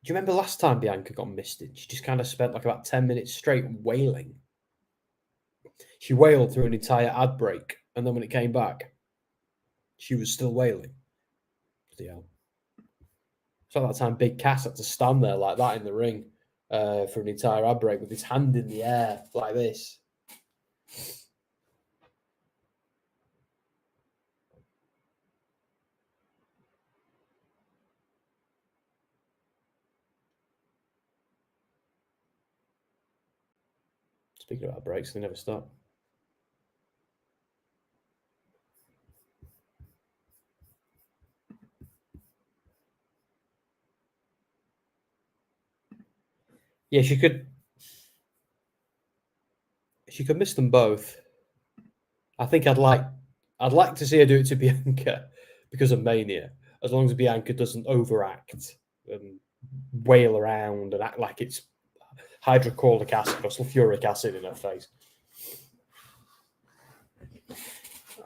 Speaker 1: Do you remember last time Bianca got misted? She just kind of spent like about 10 minutes straight wailing. She wailed through an entire ad break. And then when it came back, she was still wailing. Yeah. So that time Big Cass had to stand there like that in the ring for an entire ad break with his hand in the air like this. Speaking about breaks, they never stop. Yeah, she could miss them both. I think I'd like to see her do it to Bianca because of Mania, as long as Bianca doesn't overact and wail around and act like it's hydrochloric acid or sulfuric acid in her face.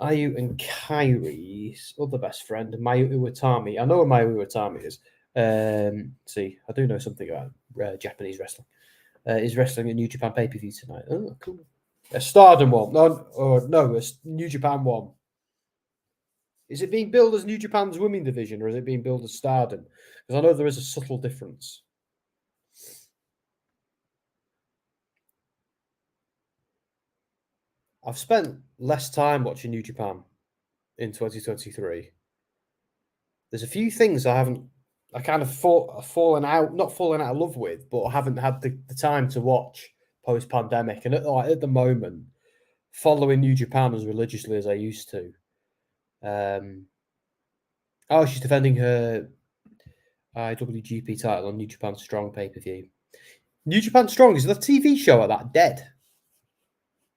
Speaker 1: Ayu and Kairi's other best friend, Mayu Iwatani. I know where Mayu Iwatani is. See, I do know something about Japanese wrestling. Is wrestling at New Japan pay-per-view tonight. Oh, cool. A Stardom one. No, a New Japan one. Is it being billed as New Japan's women division or is it being billed as Stardom? Because I know there is a subtle difference. I've spent less time watching New Japan in 2023. There's a few things I kind of fallen out of love with, but I haven't had the time to watch post-pandemic. And at the moment, following New Japan as religiously as I used to. She's defending her IWGP title on New Japan Strong pay-per-view. New Japan Strong, is the TV show at that dead?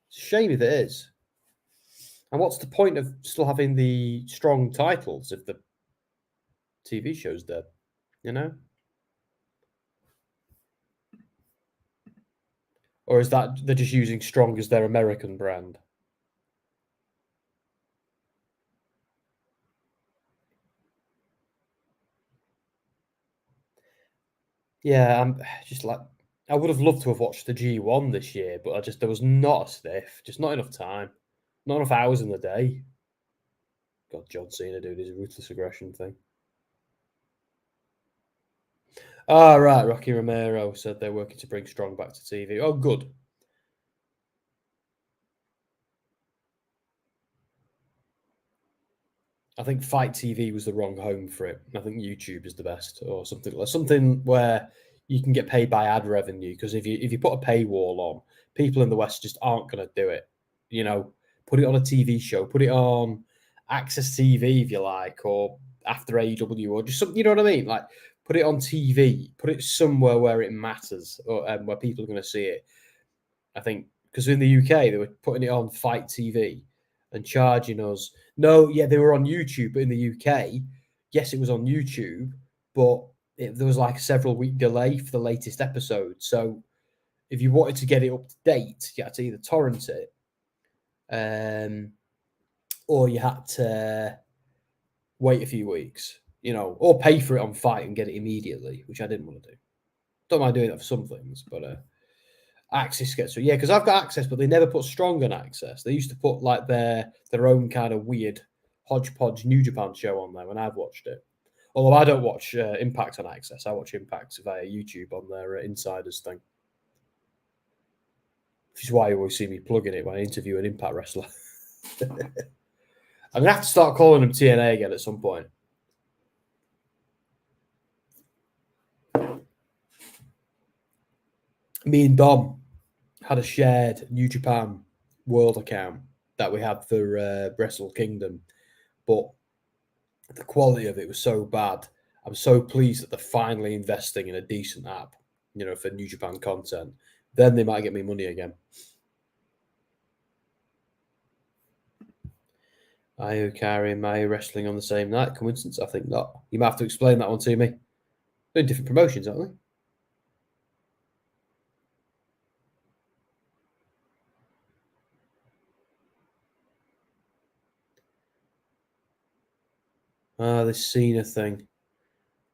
Speaker 1: It's a shame if it is. And what's the point of still having the Strong titles if the TV show's dead? Or is that they're just using Strong as their American brand? Yeah, I'm just like, I would have loved to have watched the G1 this year, but there was not a sniff, just not enough time, not enough hours in the day. God, John Cena doing his ruthless aggression thing. Ah, right. Rocky Romero said they're working to bring Strong back to TV. Oh, good. I think Fight TV was the wrong home for it. I think YouTube is the best, or something where you can get paid by ad revenue. Because if you put a paywall on, people in the West just aren't going to do it. You know, put it on a TV show, put it on Access TV if you like, or after AEW, or just something. You know what I mean? Like, put it on TV, put it somewhere where it matters, or where people are going to see it. I think because in the UK they were putting it on Fight TV and charging us. No, yeah, they were on YouTube, but in the UK, yes, it was on YouTube, but there was like a several week delay for the latest episode. So if you wanted to get it up to date, you had to either torrent it, or you had to wait a few weeks, you know, or pay for it on Fight and get it immediately, which I didn't want to do. Don't mind doing that for some things, but Access gets through. Yeah, because I've got Access, but they never put Strong on Access. They used to put like their own kind of weird hodgepodge New Japan show on there when I've watched it. Although I don't watch Impact on Access. I watch Impact via YouTube on their Insiders thing. Which is why you always see me plugging it when I interview an Impact wrestler. I'm going to have to start calling them TNA again at some point. Me and Dom had a shared New Japan World account that we had for Wrestle Kingdom, but the quality of it was so bad. I'm so pleased that they're finally investing in a decent app, you know, for New Japan content. Then they might get me money again. Ayokari and Mayu wrestling on the same night. Coincidence? I think not. You might have to explain that one to me. They're in different promotions, aren't they? This Cena thing.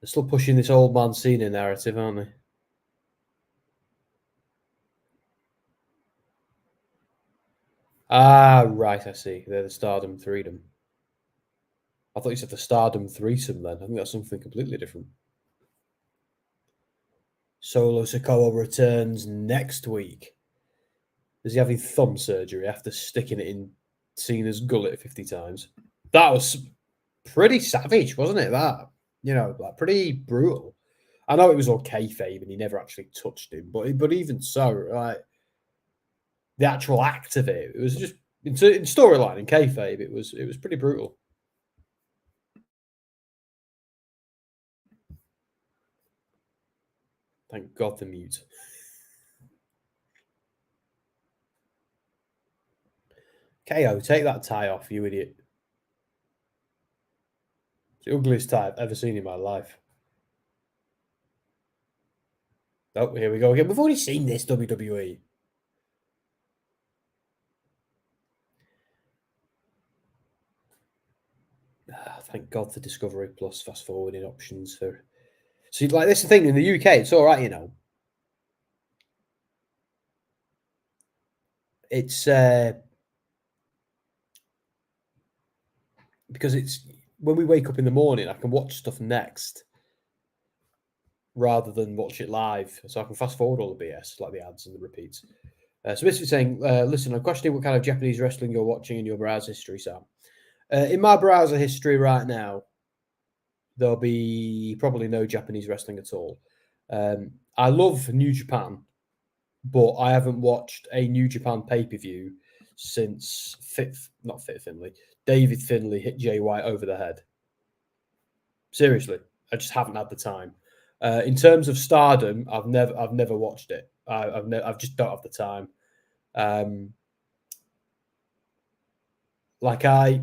Speaker 1: They're still pushing this old man Cena narrative, aren't they? Ah, right, I see. They're the Stardom Threedom. I thought you said the Stardom Threesome then. I think that's something completely different. Solo Sikoa returns next week. Is he having thumb surgery after sticking it in Cena's gullet 50 times? That was pretty savage, wasn't it? That, you know, like pretty brutal. I know it was all kayfabe and he never actually touched him, but even so, like the actual act of it, it was just in storyline and kayfabe, it was pretty brutal. Thank God the mute. KO, take that tie off, you idiot. It's the ugliest tie I've ever seen in my life. Oh, here we go again. We've already seen this, WWE. Thank God for Discovery Plus fast forwarding options for. See, like this is the thing in the UK, it's all right, you know. It's because it's when we wake up in the morning, I can watch stuff next rather than watch it live, so I can fast forward all the BS, like the ads and the repeats. So basically saying, listen, I'm questioning what kind of Japanese wrestling you're watching in your browser history, Sam. In my browser history right now, there'll be probably no Japanese wrestling at all. I love New Japan, but I haven't watched a New Japan pay-per-view since David Finlay hit Jay White over the head. Seriously, I just haven't had the time. In terms of Stardom, I've never watched it. I've just don't have the time. Like I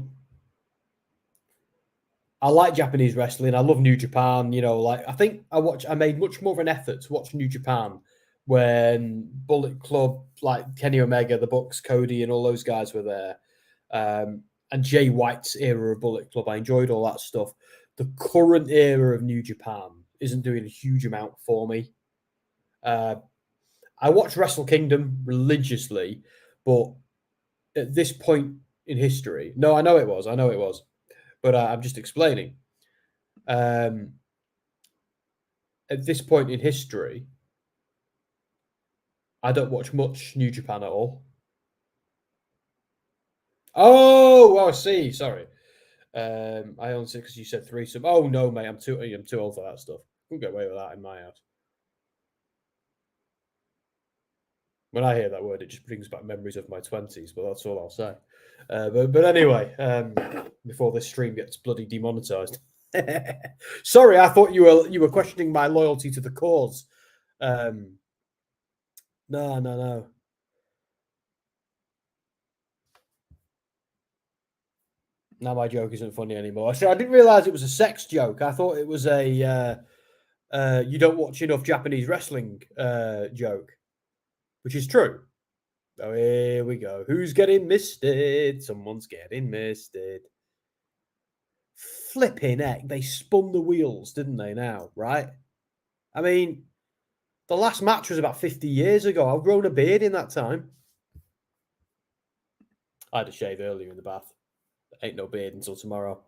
Speaker 1: like Japanese wrestling. I love New Japan. You know, like I think I made much more of an effort to watch New Japan when Bullet Club, like Kenny Omega, the Bucks, Cody, and all those guys were there, and Jay White's era of Bullet Club. I enjoyed all that stuff. The current era of New Japan isn't doing a huge amount for me. I watch Wrestle Kingdom religiously, but at this point in history, no, I know it was, but I'm just explaining. At this point in history, I don't watch much New Japan at all. Oh, well, I see. Sorry. I only said because you said threesome. Oh no, mate, I'm too old for that stuff. Couldn't get away with that in my house. When I hear that word, it just brings back memories of my 20s, but that's all I'll say. But anyway, before this stream gets bloody demonetized. Sorry, I thought you were questioning my loyalty to the cause. No. Now my joke isn't funny anymore. So I didn't realize it was a sex joke. I thought it was a you don't watch enough Japanese wrestling joke, which is true. Oh, here we go. Who's getting misted? Someone's getting misted. Flipping heck. They spun the wheels, didn't they, now, right? I mean, the last match was about 50 years ago. I've grown a beard in that time. I had a shave earlier in the bath. Ain't no beard until tomorrow.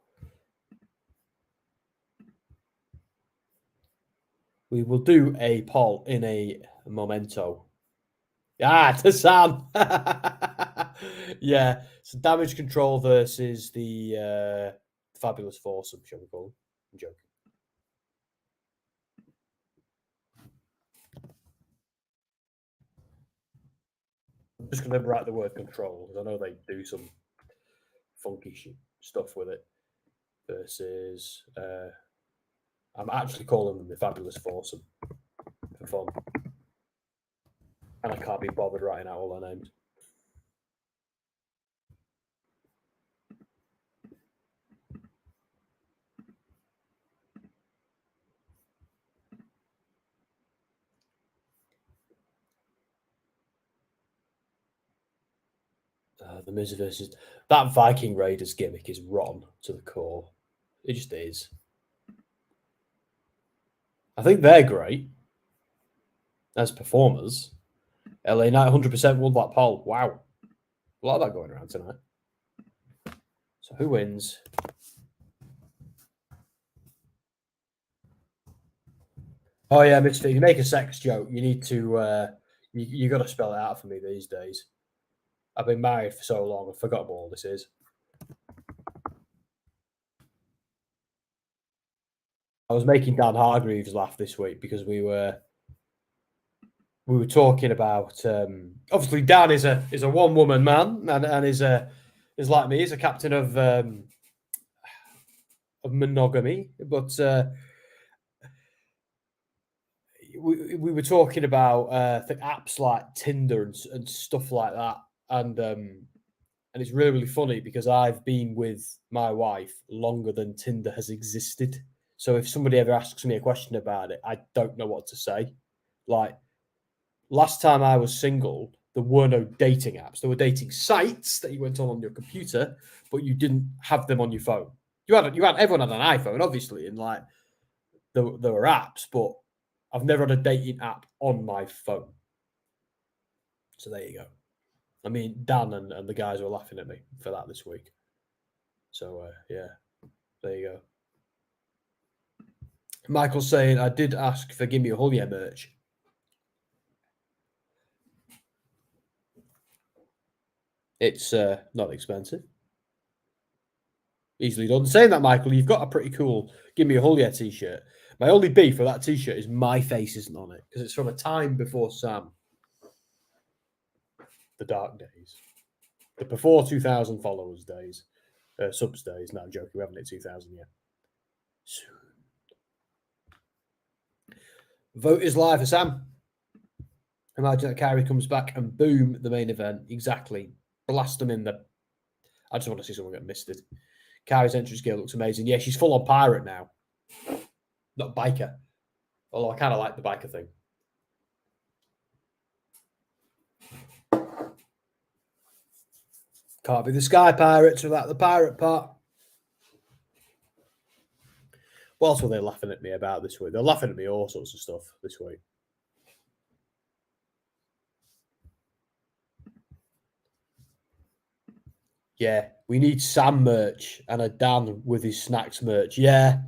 Speaker 1: We will do a poll in a momento. To Sam. Yeah. So Damage CTRL versus the Fabulous Foursome, shall we call them? I'm joking. I'm just going to write the word control because I know they do some funky stuff with it. Versus, I'm actually calling them the Fabulous Foursome for fun. And I can't be bothered writing out all their names. The Miz versus that Viking Raiders gimmick is rotten to the core. It just is. I think they're great as performers. LA Knight 100% won that poll. Wow. A lot of that going around tonight. So who wins? Oh yeah, Mister. If you make a sex joke, you need to you got to spell it out for me these days. I've been married for so long, I forgot what all this is. I was making Dan Hargreaves laugh this week because we were talking about obviously Dan is a one woman man and is like me, he's a captain of monogamy, but we were talking about apps like Tinder and stuff like that, and it's really funny because I've been with my wife longer than Tinder has existed. So if somebody ever asks me a question about it, I don't know what to say. Like last time I was single, there were no dating apps. There were dating sites that you went on your computer, but you didn't have them on your phone. Everyone had an iPhone, obviously, and like there were apps, but I've never had a dating app on my phone. So there you go. I mean, Dan and the guys were laughing at me for that this week. So yeah, there you go. Michael's saying, I did ask for Gimme a Hullier merch. It's not expensive. Easily done. Saying that, Michael, you've got a pretty cool Gimme a Hullier t-shirt. My only beef with that t-shirt is my face isn't on it because it's from a time before Sam. The dark days. The before 2,000 followers days. Subs days. No, I'm joking. We haven't hit 2,000 yet. Soon. Vote is live for Sam. Imagine that Kyrie comes back and boom, the main event. Exactly. Blast them in the... I just want to see someone get misted. Kyrie's entrance gear looks amazing. Yeah, she's full on pirate now. Not biker. Although I kind of like the biker thing. Can't be the Sky Pirates without the pirate part. What else were they laughing at me about this week? They're laughing at me all sorts of stuff this week. Yeah, we need Sam merch and a Dan with his snacks merch. Yeah,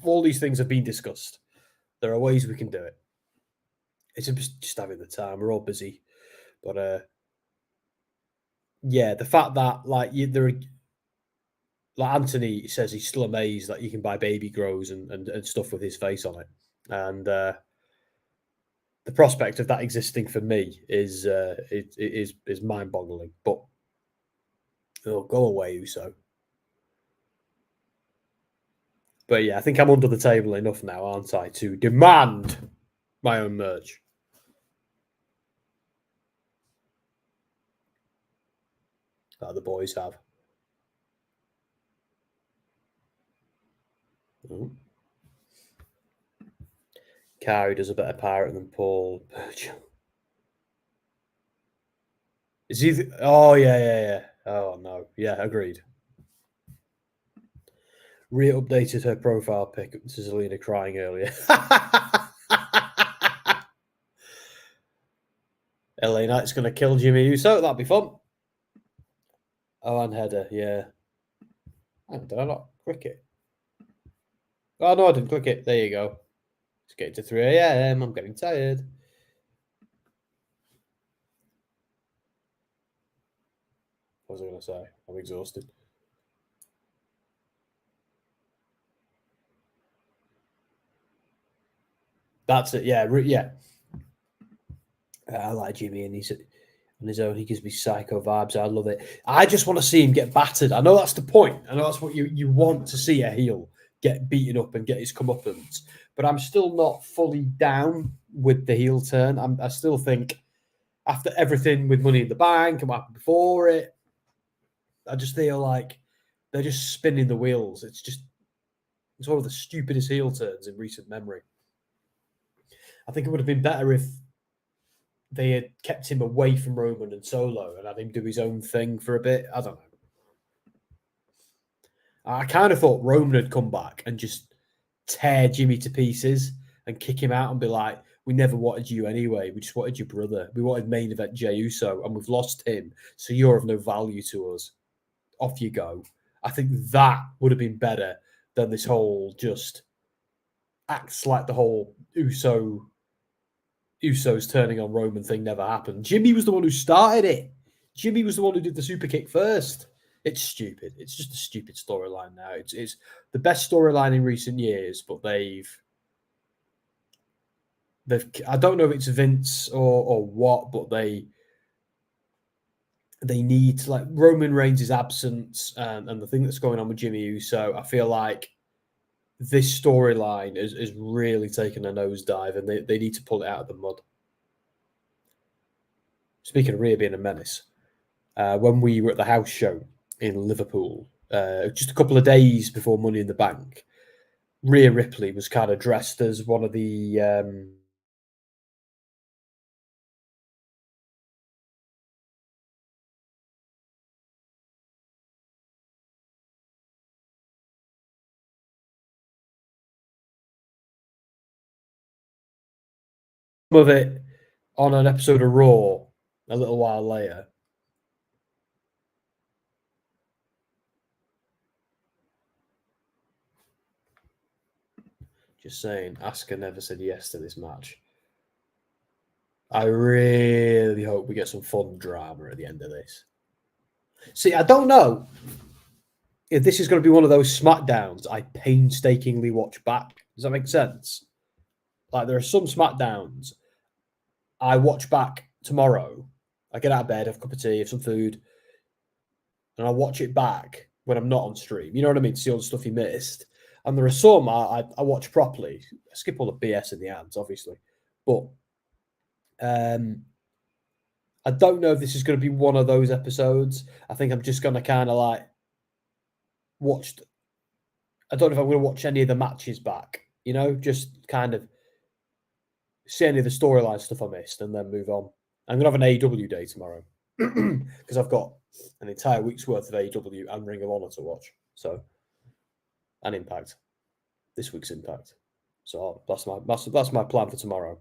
Speaker 1: all these things have been discussed. There are ways we can do it. It's just having the time. We're all busy, but yeah, the fact that like Anthony says he's still amazed that you can buy baby grows and stuff with his face on it, and the prospect of that existing for me is mind-boggling. But it'll go away, Uso. But yeah, I think I'm under the table enough now, aren't I, to demand my own merch. That the boys have. Carey does a better pirate than Paul Burchill. Is he? Oh, yeah. Oh, no. Yeah, agreed. Rhea updated her profile pic to Zelina crying earlier. LA Knight's going to kill Jimmy Uso. That'd be fun. Oh, and header, yeah. Did I not click it? Oh, no, I didn't click it. There you go. It's getting to 3 a.m. I'm getting tired. What was I going to say? I'm exhausted. That's it. Yeah. I like Jimmy, and he's on his own. He gives me psycho vibes. I love it. I just want to see him get battered. I know that's the point. I know that's what you want to see, a heel get beaten up and get his comeuppance. But I'm still not fully down with the heel turn. I still think after everything with Money in the Bank and what happened before it, I just feel like they're just spinning the wheels. It's one of the stupidest heel turns in recent memory. I think it would have been better if they had kept him away from Roman and Solo and had him do his own thing for a bit. I don't know. I kind of thought Roman had come back and just tear Jimmy to pieces and kick him out and be like, we never wanted you anyway. We just wanted your brother. We wanted main event Jey Uso and we've lost him. So you're of no value to us. Off you go. I think that would have been better than this whole just acts like the whole Usos turning on Roman thing never happened. Jimmy was the one who started it. Jimmy was the one who did the super kick first. It's stupid. It's just a stupid storyline now. It's the best storyline in recent years, but they've I don't know if it's Vince or what, but they need to, like, Roman Reigns' absence and the thing that's going on with Jimmy Uso. I feel like this storyline is really taken a nosedive and they need to pull it out of the mud. Speaking of Rhea being a menace, when we were at the house show in Liverpool, just a couple of days before Money in the Bank, Rhea Ripley was kind of dressed as one of the of it on an episode of Raw a little while later. Just saying, Asuka never said yes to this match. I really hope we get some fun drama at the end of this. See, I don't know if this is going to be one of those SmackDowns I painstakingly watch back. Does that make sense? Like, there are some SmackDowns I watch back tomorrow. I get out of bed, have a cup of tea, have some food, and I watch it back when I'm not on stream. You know what I mean? To see all the stuff you missed. And there are some I watch properly. I skip all the BS in the ads, obviously. But I don't know if this is going to be one of those episodes. I think I'm just going to kind of like I don't know if I'm going to watch any of the matches back. You know, just kind of see any of the storyline stuff I missed and then move on. I'm going to have an AEW day tomorrow. because I've got an entire week's worth of AEW and Ring of Honor to watch. So, and Impact, this week's Impact. So that's my plan for tomorrow.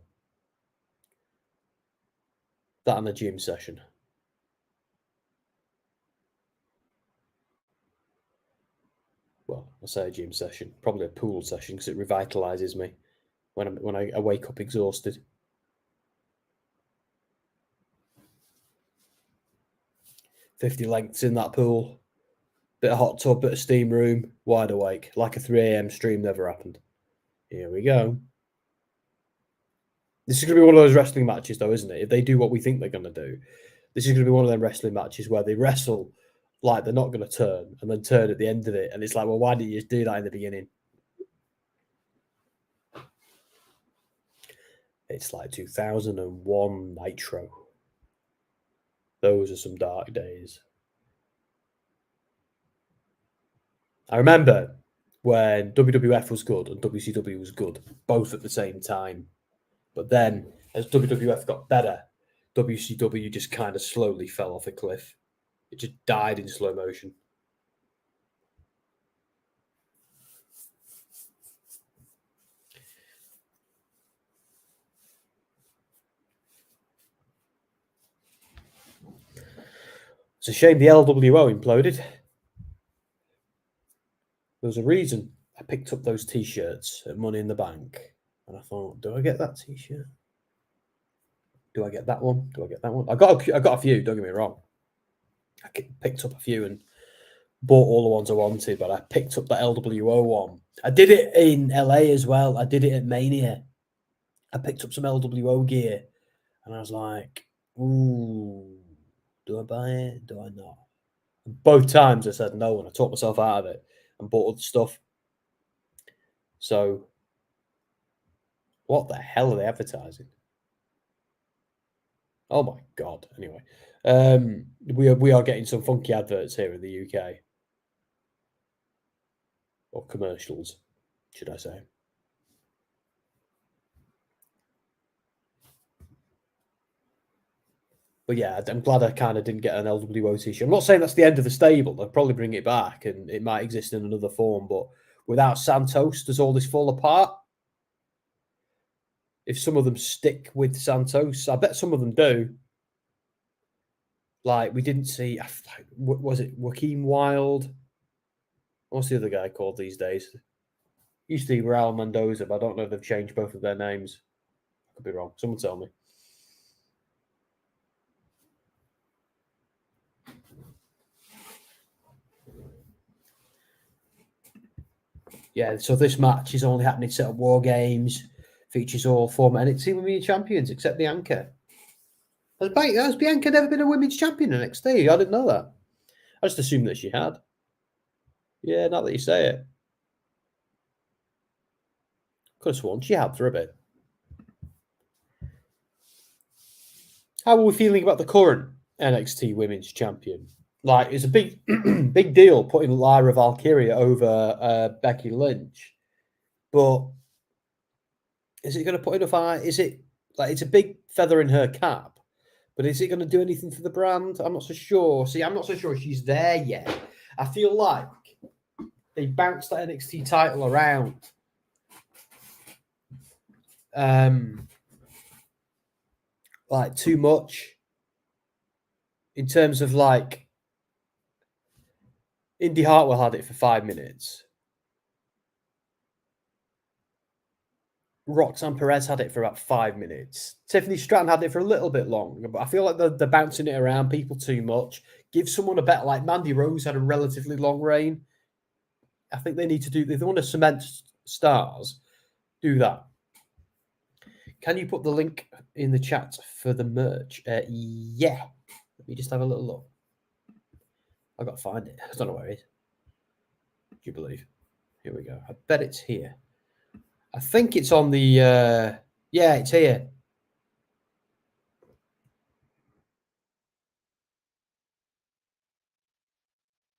Speaker 1: That and the gym session. Well, I say a gym session, probably a pool session because it revitalizes me when I wake up exhausted. 50 lengths in that pool, bit of hot tub, bit of steam room, wide awake, like a 3 a.m. stream never happened. Here we go. This is going to be one of those wrestling matches, though, isn't it? If they do what we think they're going to do, this is going to be one of them wrestling matches where they wrestle like they're not going to turn and then turn at the end of it. And it's like, well, why didn't you just do that in the beginning? It's like 2001 Nitro. Those are some dark days. I remember when WWF was good and WCW was good, both at the same time. But then, as WWF got better, WCW just kind of slowly fell off a cliff. It just died in slow motion. It's a shame the LWO imploded. There was a reason I picked up those T-shirts at Money in the Bank. And I thought, do I get that T-shirt? Do I get that one? Do I get that one? I got a few, don't get me wrong. I picked up a few and bought all the ones I wanted, but I picked up the LWO one. I did it in LA as well. I did it at Mania. I picked up some LWO gear and I was like, ooh, do I buy it? Do I not? And both times I said no and I talked myself out of it and bought other stuff. So, what the hell are they advertising? Oh my God. Anyway, we are getting some funky adverts here in the UK. Or commercials, should I say. But yeah, I'm glad I kind of didn't get an LWO t-shirt. I'm not saying that's the end of the stable. They'll probably bring it back and it might exist in another form. But without Santos, does all this fall apart? If some of them stick with Santos, I bet some of them do. Like, we didn't see, was it Joaquin Wilde? What's the other guy called these days? Used to be Raul Mendoza, but I don't know if they've changed both of their names. I could be wrong. Someone tell me. Yeah, so this match is only happening set at War Games, features all former NXT Women's Champions except Bianca. Has Bianca never been a Women's Champion in NXT? I didn't know that. I just assumed that she had. Yeah, now that you say it. Could have sworn she had for a bit. How are we feeling about the current NXT Women's Champion? Like, it's a big, big deal putting Lyra Valkyria over Becky Lynch, but is it going to put enough eye? Is it like it's a big feather in her cap? But is it going to do anything for the brand? I'm not so sure. See, I'm not so sure she's there yet. I feel like they bounced that NXT title around. Like too much in terms of like Indy Hartwell had it for 5 minutes. Roxanne Perez had it for about 5 minutes. Tiffany Stratton had it for a little bit longer, but I feel like they're bouncing it around people too much. Give someone a bet like Mandy Rose had a relatively long reign. I think they need to do, if they want to cement stars, do that. Can you put the link in the chat for the merch? Yeah. Let me just have a little look. I've got to find it. I don't know where it is. Do you believe? Here we go. I bet it's here. I think it's on the... yeah, it's here.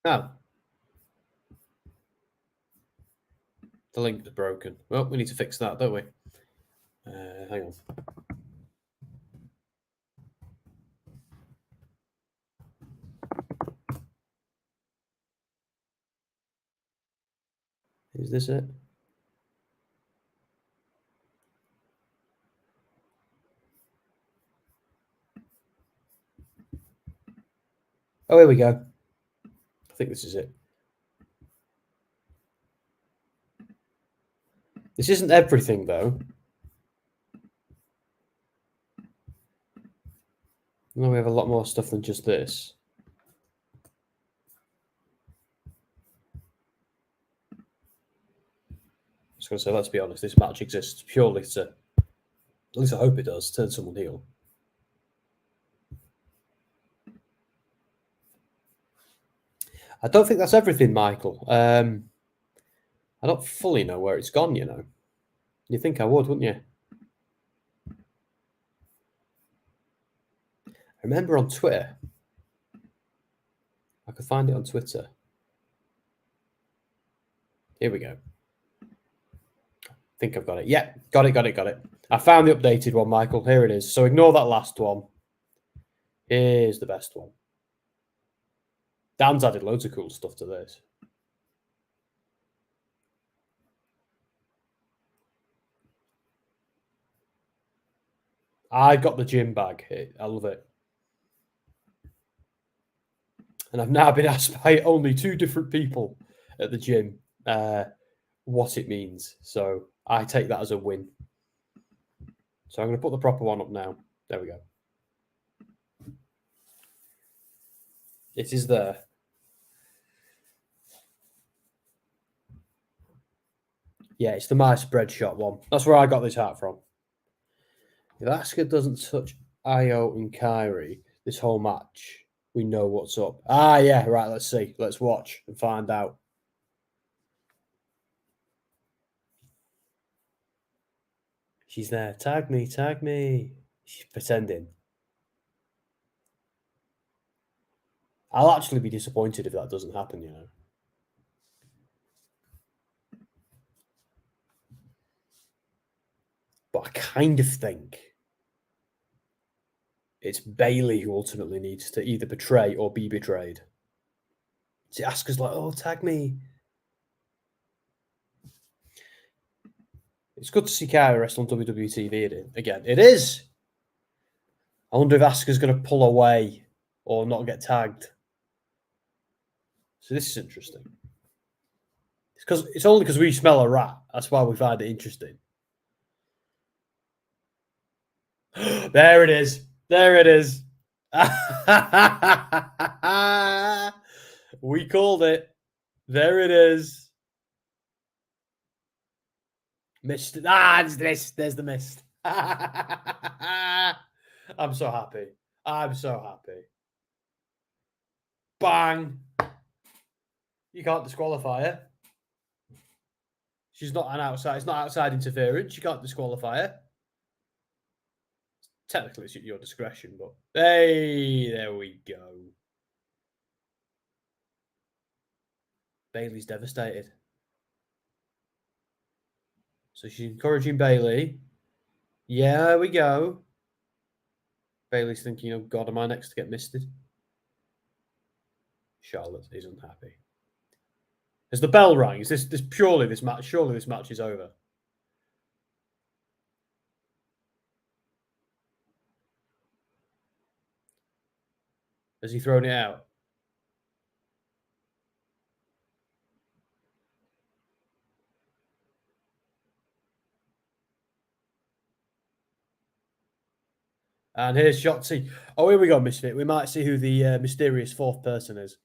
Speaker 1: No. The link is broken. Well, we need to fix that, don't we? Hang on. Is this it? Oh, here we go. I think this is it. This isn't everything, though. No, we have a lot more stuff than just this. I was going to say, let's be honest, this match exists purely to, at least I hope it does, turn someone heel. I don't think that's everything, Michael. I don't fully know where it's gone, you know. You think I would, wouldn't you? I remember on Twitter. I could find it on Twitter. Here we go. I think I've got it. Yeah, got it. I found the updated one, Michael. Here it is. So ignore that last one. Here's the best one. Dan's added loads of cool stuff to this. I got the gym bag. I love it. And I've now been asked by only 2 different people at the gym what it means. So I take that as a win. So I'm going to put the proper one up now. There we go. It is there. Yeah, it's the My Spread Shot one. That's where I got this hat from. If Asuka doesn't touch Io and Kairi this whole match, we know what's up. Ah, yeah, right, let's see. Let's watch and find out. She's there. Tag me, tag me. She's pretending. I'll actually be disappointed if that doesn't happen, you know. But I kind of think it's Bayley who ultimately needs to either betray or be betrayed. See, Asuka's like, oh, tag me. It's good to see Kairi wrestle on WWE TV again. It is. I wonder if Asuka's going to pull away or not get tagged. So this is interesting. It's only because we smell a rat. That's why we find it interesting. There it is. There it is. We called it. There it is. Missed it. It's this. There's the mist. I'm so happy. I'm so happy. Bang. You can't disqualify her. She's not an outside. It's not outside interference. You can't disqualify her. Technically, it's at your discretion, but hey, there we go. Bayley's devastated. So she's encouraging Bayley. Yeah, there we go. Bayley's thinking, oh God, am I next to get misted? Charlotte is unhappy. Has the bell rang? Is this purely this match? Surely this match is over. Has he thrown it out? And here's Shotzi. Oh, here we go, Misfit. We might see who the mysterious 4th person is.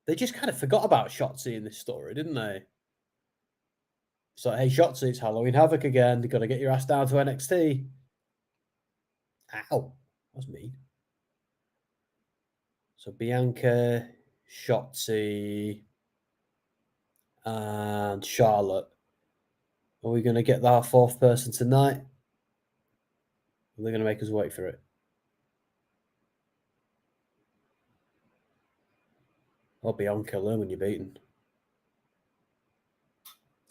Speaker 1: They just kind of forgot about Shotzi in this story, didn't they? So, hey, Shotzi, it's Halloween Havoc again. You've got to get your ass down to NXT. Ow. That was mean. So, Bianca, Shotzi, and Charlotte. Are we going to get our 4th person tonight? Are they going to make us wait for it? Oh, Bianca, learn when you're beaten.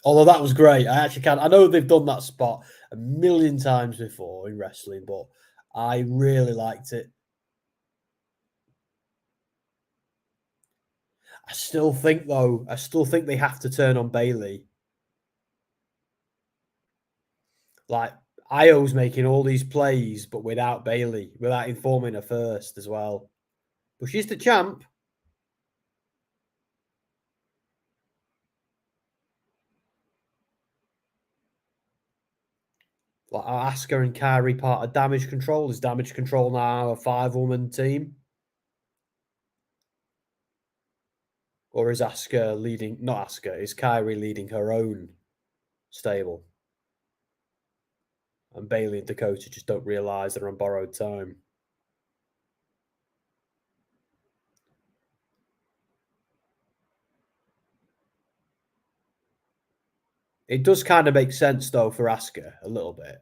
Speaker 1: Although that was great. I actually can't. I know they've done that spot a million times before in wrestling, but I really liked it. I still think they have to turn on Bayley. Like, Io's making all these plays, but without Bayley, without informing her first as well. But she's the champ. Like, are Asuka and Kairi part of Damage Control? Is Damage Control now a 5-woman team? Or is Asuka leading, not Asuka, is Kairi leading her own stable? And Bayley and Dakota just don't realise they're on borrowed time. It does kind of make sense, though, for Asuka a little bit.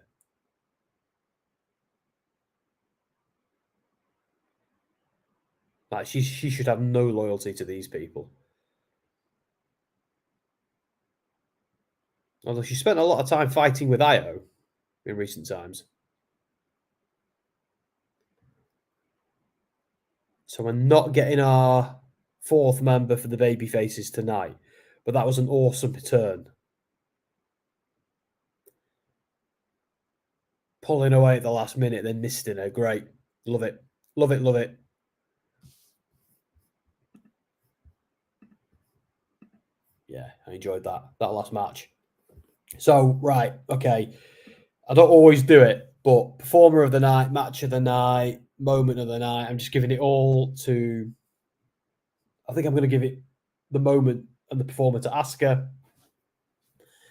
Speaker 1: Like, she should have no loyalty to these people. Although she spent a lot of time fighting with Io in recent times. So we're not getting our 4th member for the baby faces tonight. But that was an awesome turn. Pulling away at the last minute, then misting her. Great. Love it. Love it, love it. Yeah, I enjoyed that last match. So, right, okay. I don't always do it, but performer of the night, match of the night, moment of the night, I'm just giving it all to... I think I'm going to give it the moment and the performer to Asuka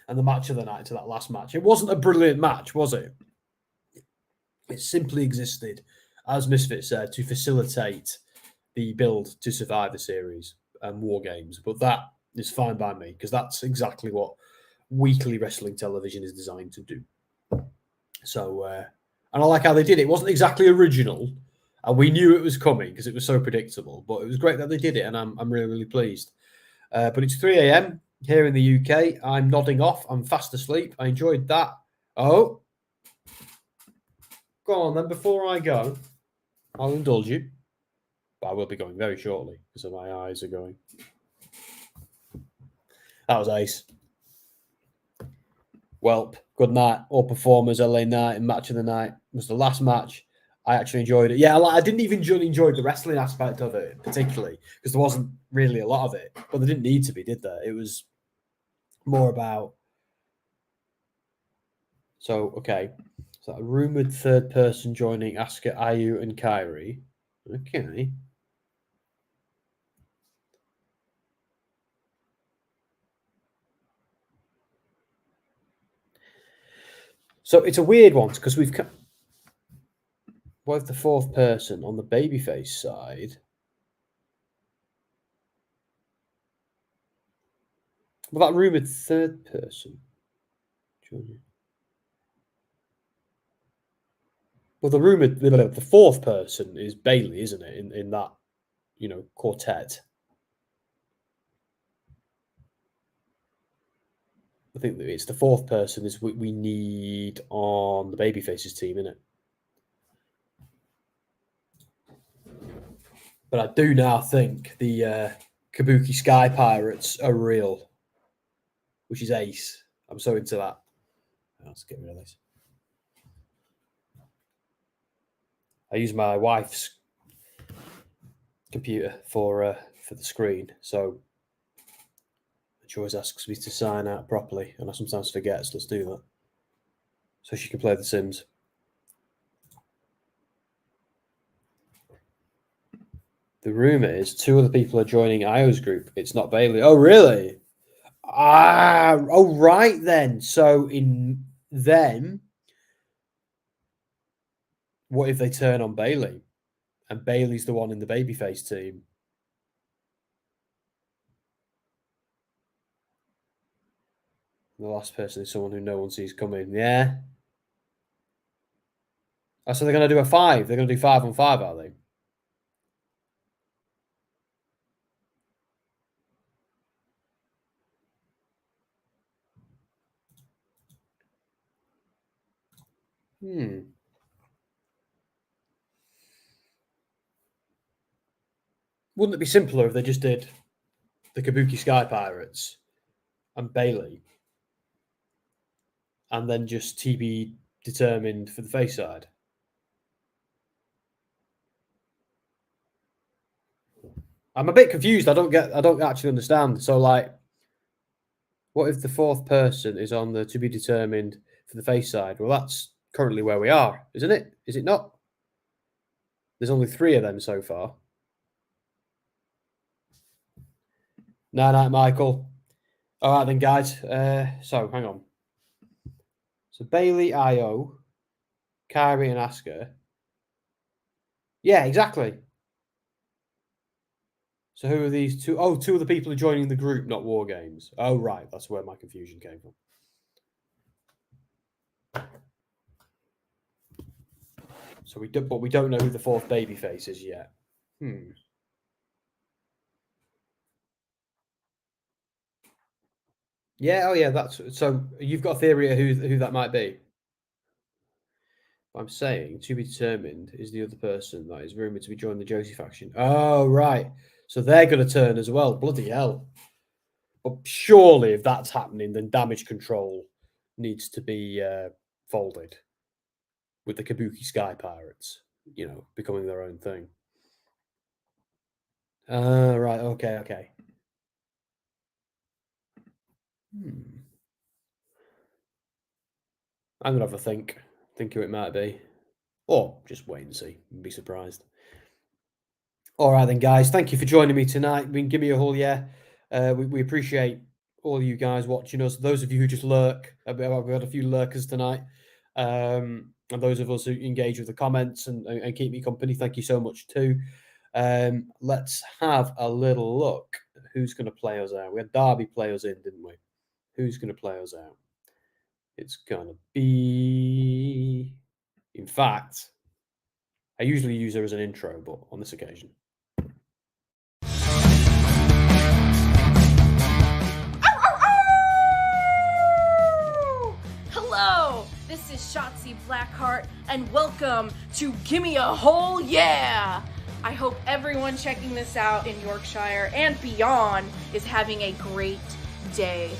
Speaker 1: and the match of the night to that last match. It wasn't a brilliant match, was it? It simply existed, as Misfit said, to facilitate the build to Survivor Series and War Games. But that is fine by me because that's exactly what weekly wrestling television is designed to do. So, and I like how they did it. It wasn't exactly original, and we knew it was coming because it was so predictable. But it was great that they did it, and I'm really, really pleased. But it's 3 a.m. here in the UK. I'm nodding off. I'm fast asleep. I enjoyed that. Oh, go on then. Before I go, I'll indulge you. But I will be going very shortly because my eyes are going. That was ace. Welp, good night. All performers, LA Knight and match of the night was the last match. I actually enjoyed it. Yeah, I didn't even enjoy the wrestling aspect of it, particularly, because there wasn't really a lot of it. But there didn't need to be, did there? It was more about... So, okay. So, a rumoured third person joining Asuka, Ayu and Kairi. Okay. So, it's a weird one, because we've... What if the 4th person on the babyface side... Well, that rumoured third person. Well, the rumoured... The 4th person is Bayley, isn't it? In that, quartet. I think it's the 4th person is we need on the babyfaces team, isn't it? But I do now think the Kabuki Sky Pirates are real, which is ace. I'm so into that. Let's get rid of this. I use my wife's computer for the screen, so she always asks me to sign out properly, and I sometimes forget, so let's do that. So she can play The Sims. The rumour is 2 other people are joining Io's group. It's not Bayley. Oh, really? Oh, right then. So in then, what if they turn on Bayley? And Bayley's the one in the babyface team? The last person is someone who no one sees coming. Yeah. Oh, so they're going to do a 5. They're going to do 5 on 5, are they? Wouldn't it be simpler if they just did the Kabuki Sky Pirates and Bayley, and then just TB determined for the face side. I'm a bit confused. I don't actually understand. So, like, what if the fourth person is on the to be determined for the face side? Well, that's currently where we are, isn't it? Is it not? There's only 3 of them so far. Night, Michael. All right, then, guys. So, hang on. So, Bayley, Io, Kairi, and Asuka. Yeah, exactly. So, who are these 2? Oh, 2 of the people are joining the group, not War Games. Oh, right. That's where my confusion came from. So, we don't know who the 4th babyface is yet. Yeah, oh yeah, that's so you've got a theory of who that might be. I'm saying to be determined is the other person that is rumored to be joining the Josie faction. Oh, right. So they're going to turn as well. Bloody hell. But surely if that's happening, then Damage CTRL needs to be folded with the Kabuki Sky Pirates, becoming their own thing. Right. Okay. I'm going to have a think who it might be. Or just wait and see. Be surprised. All right, then, guys. Thank you for joining me tonight. Give me a whole yeah. We appreciate all you guys watching us. Those of you who just lurk, we've had a few lurkers tonight. And those of us who engage with the comments and keep me company, thank you so much too. Let's have a little look. Who's going to play us out? We had Darby play us in, didn't we? Who's going to play us out? It's going to be... In fact, I usually use her as an intro, but on this occasion.
Speaker 4: Hello, this is Shotzi Blackheart, and welcome to Gimme a Whole Yeah! I hope everyone checking this out in Yorkshire and beyond is having a great day.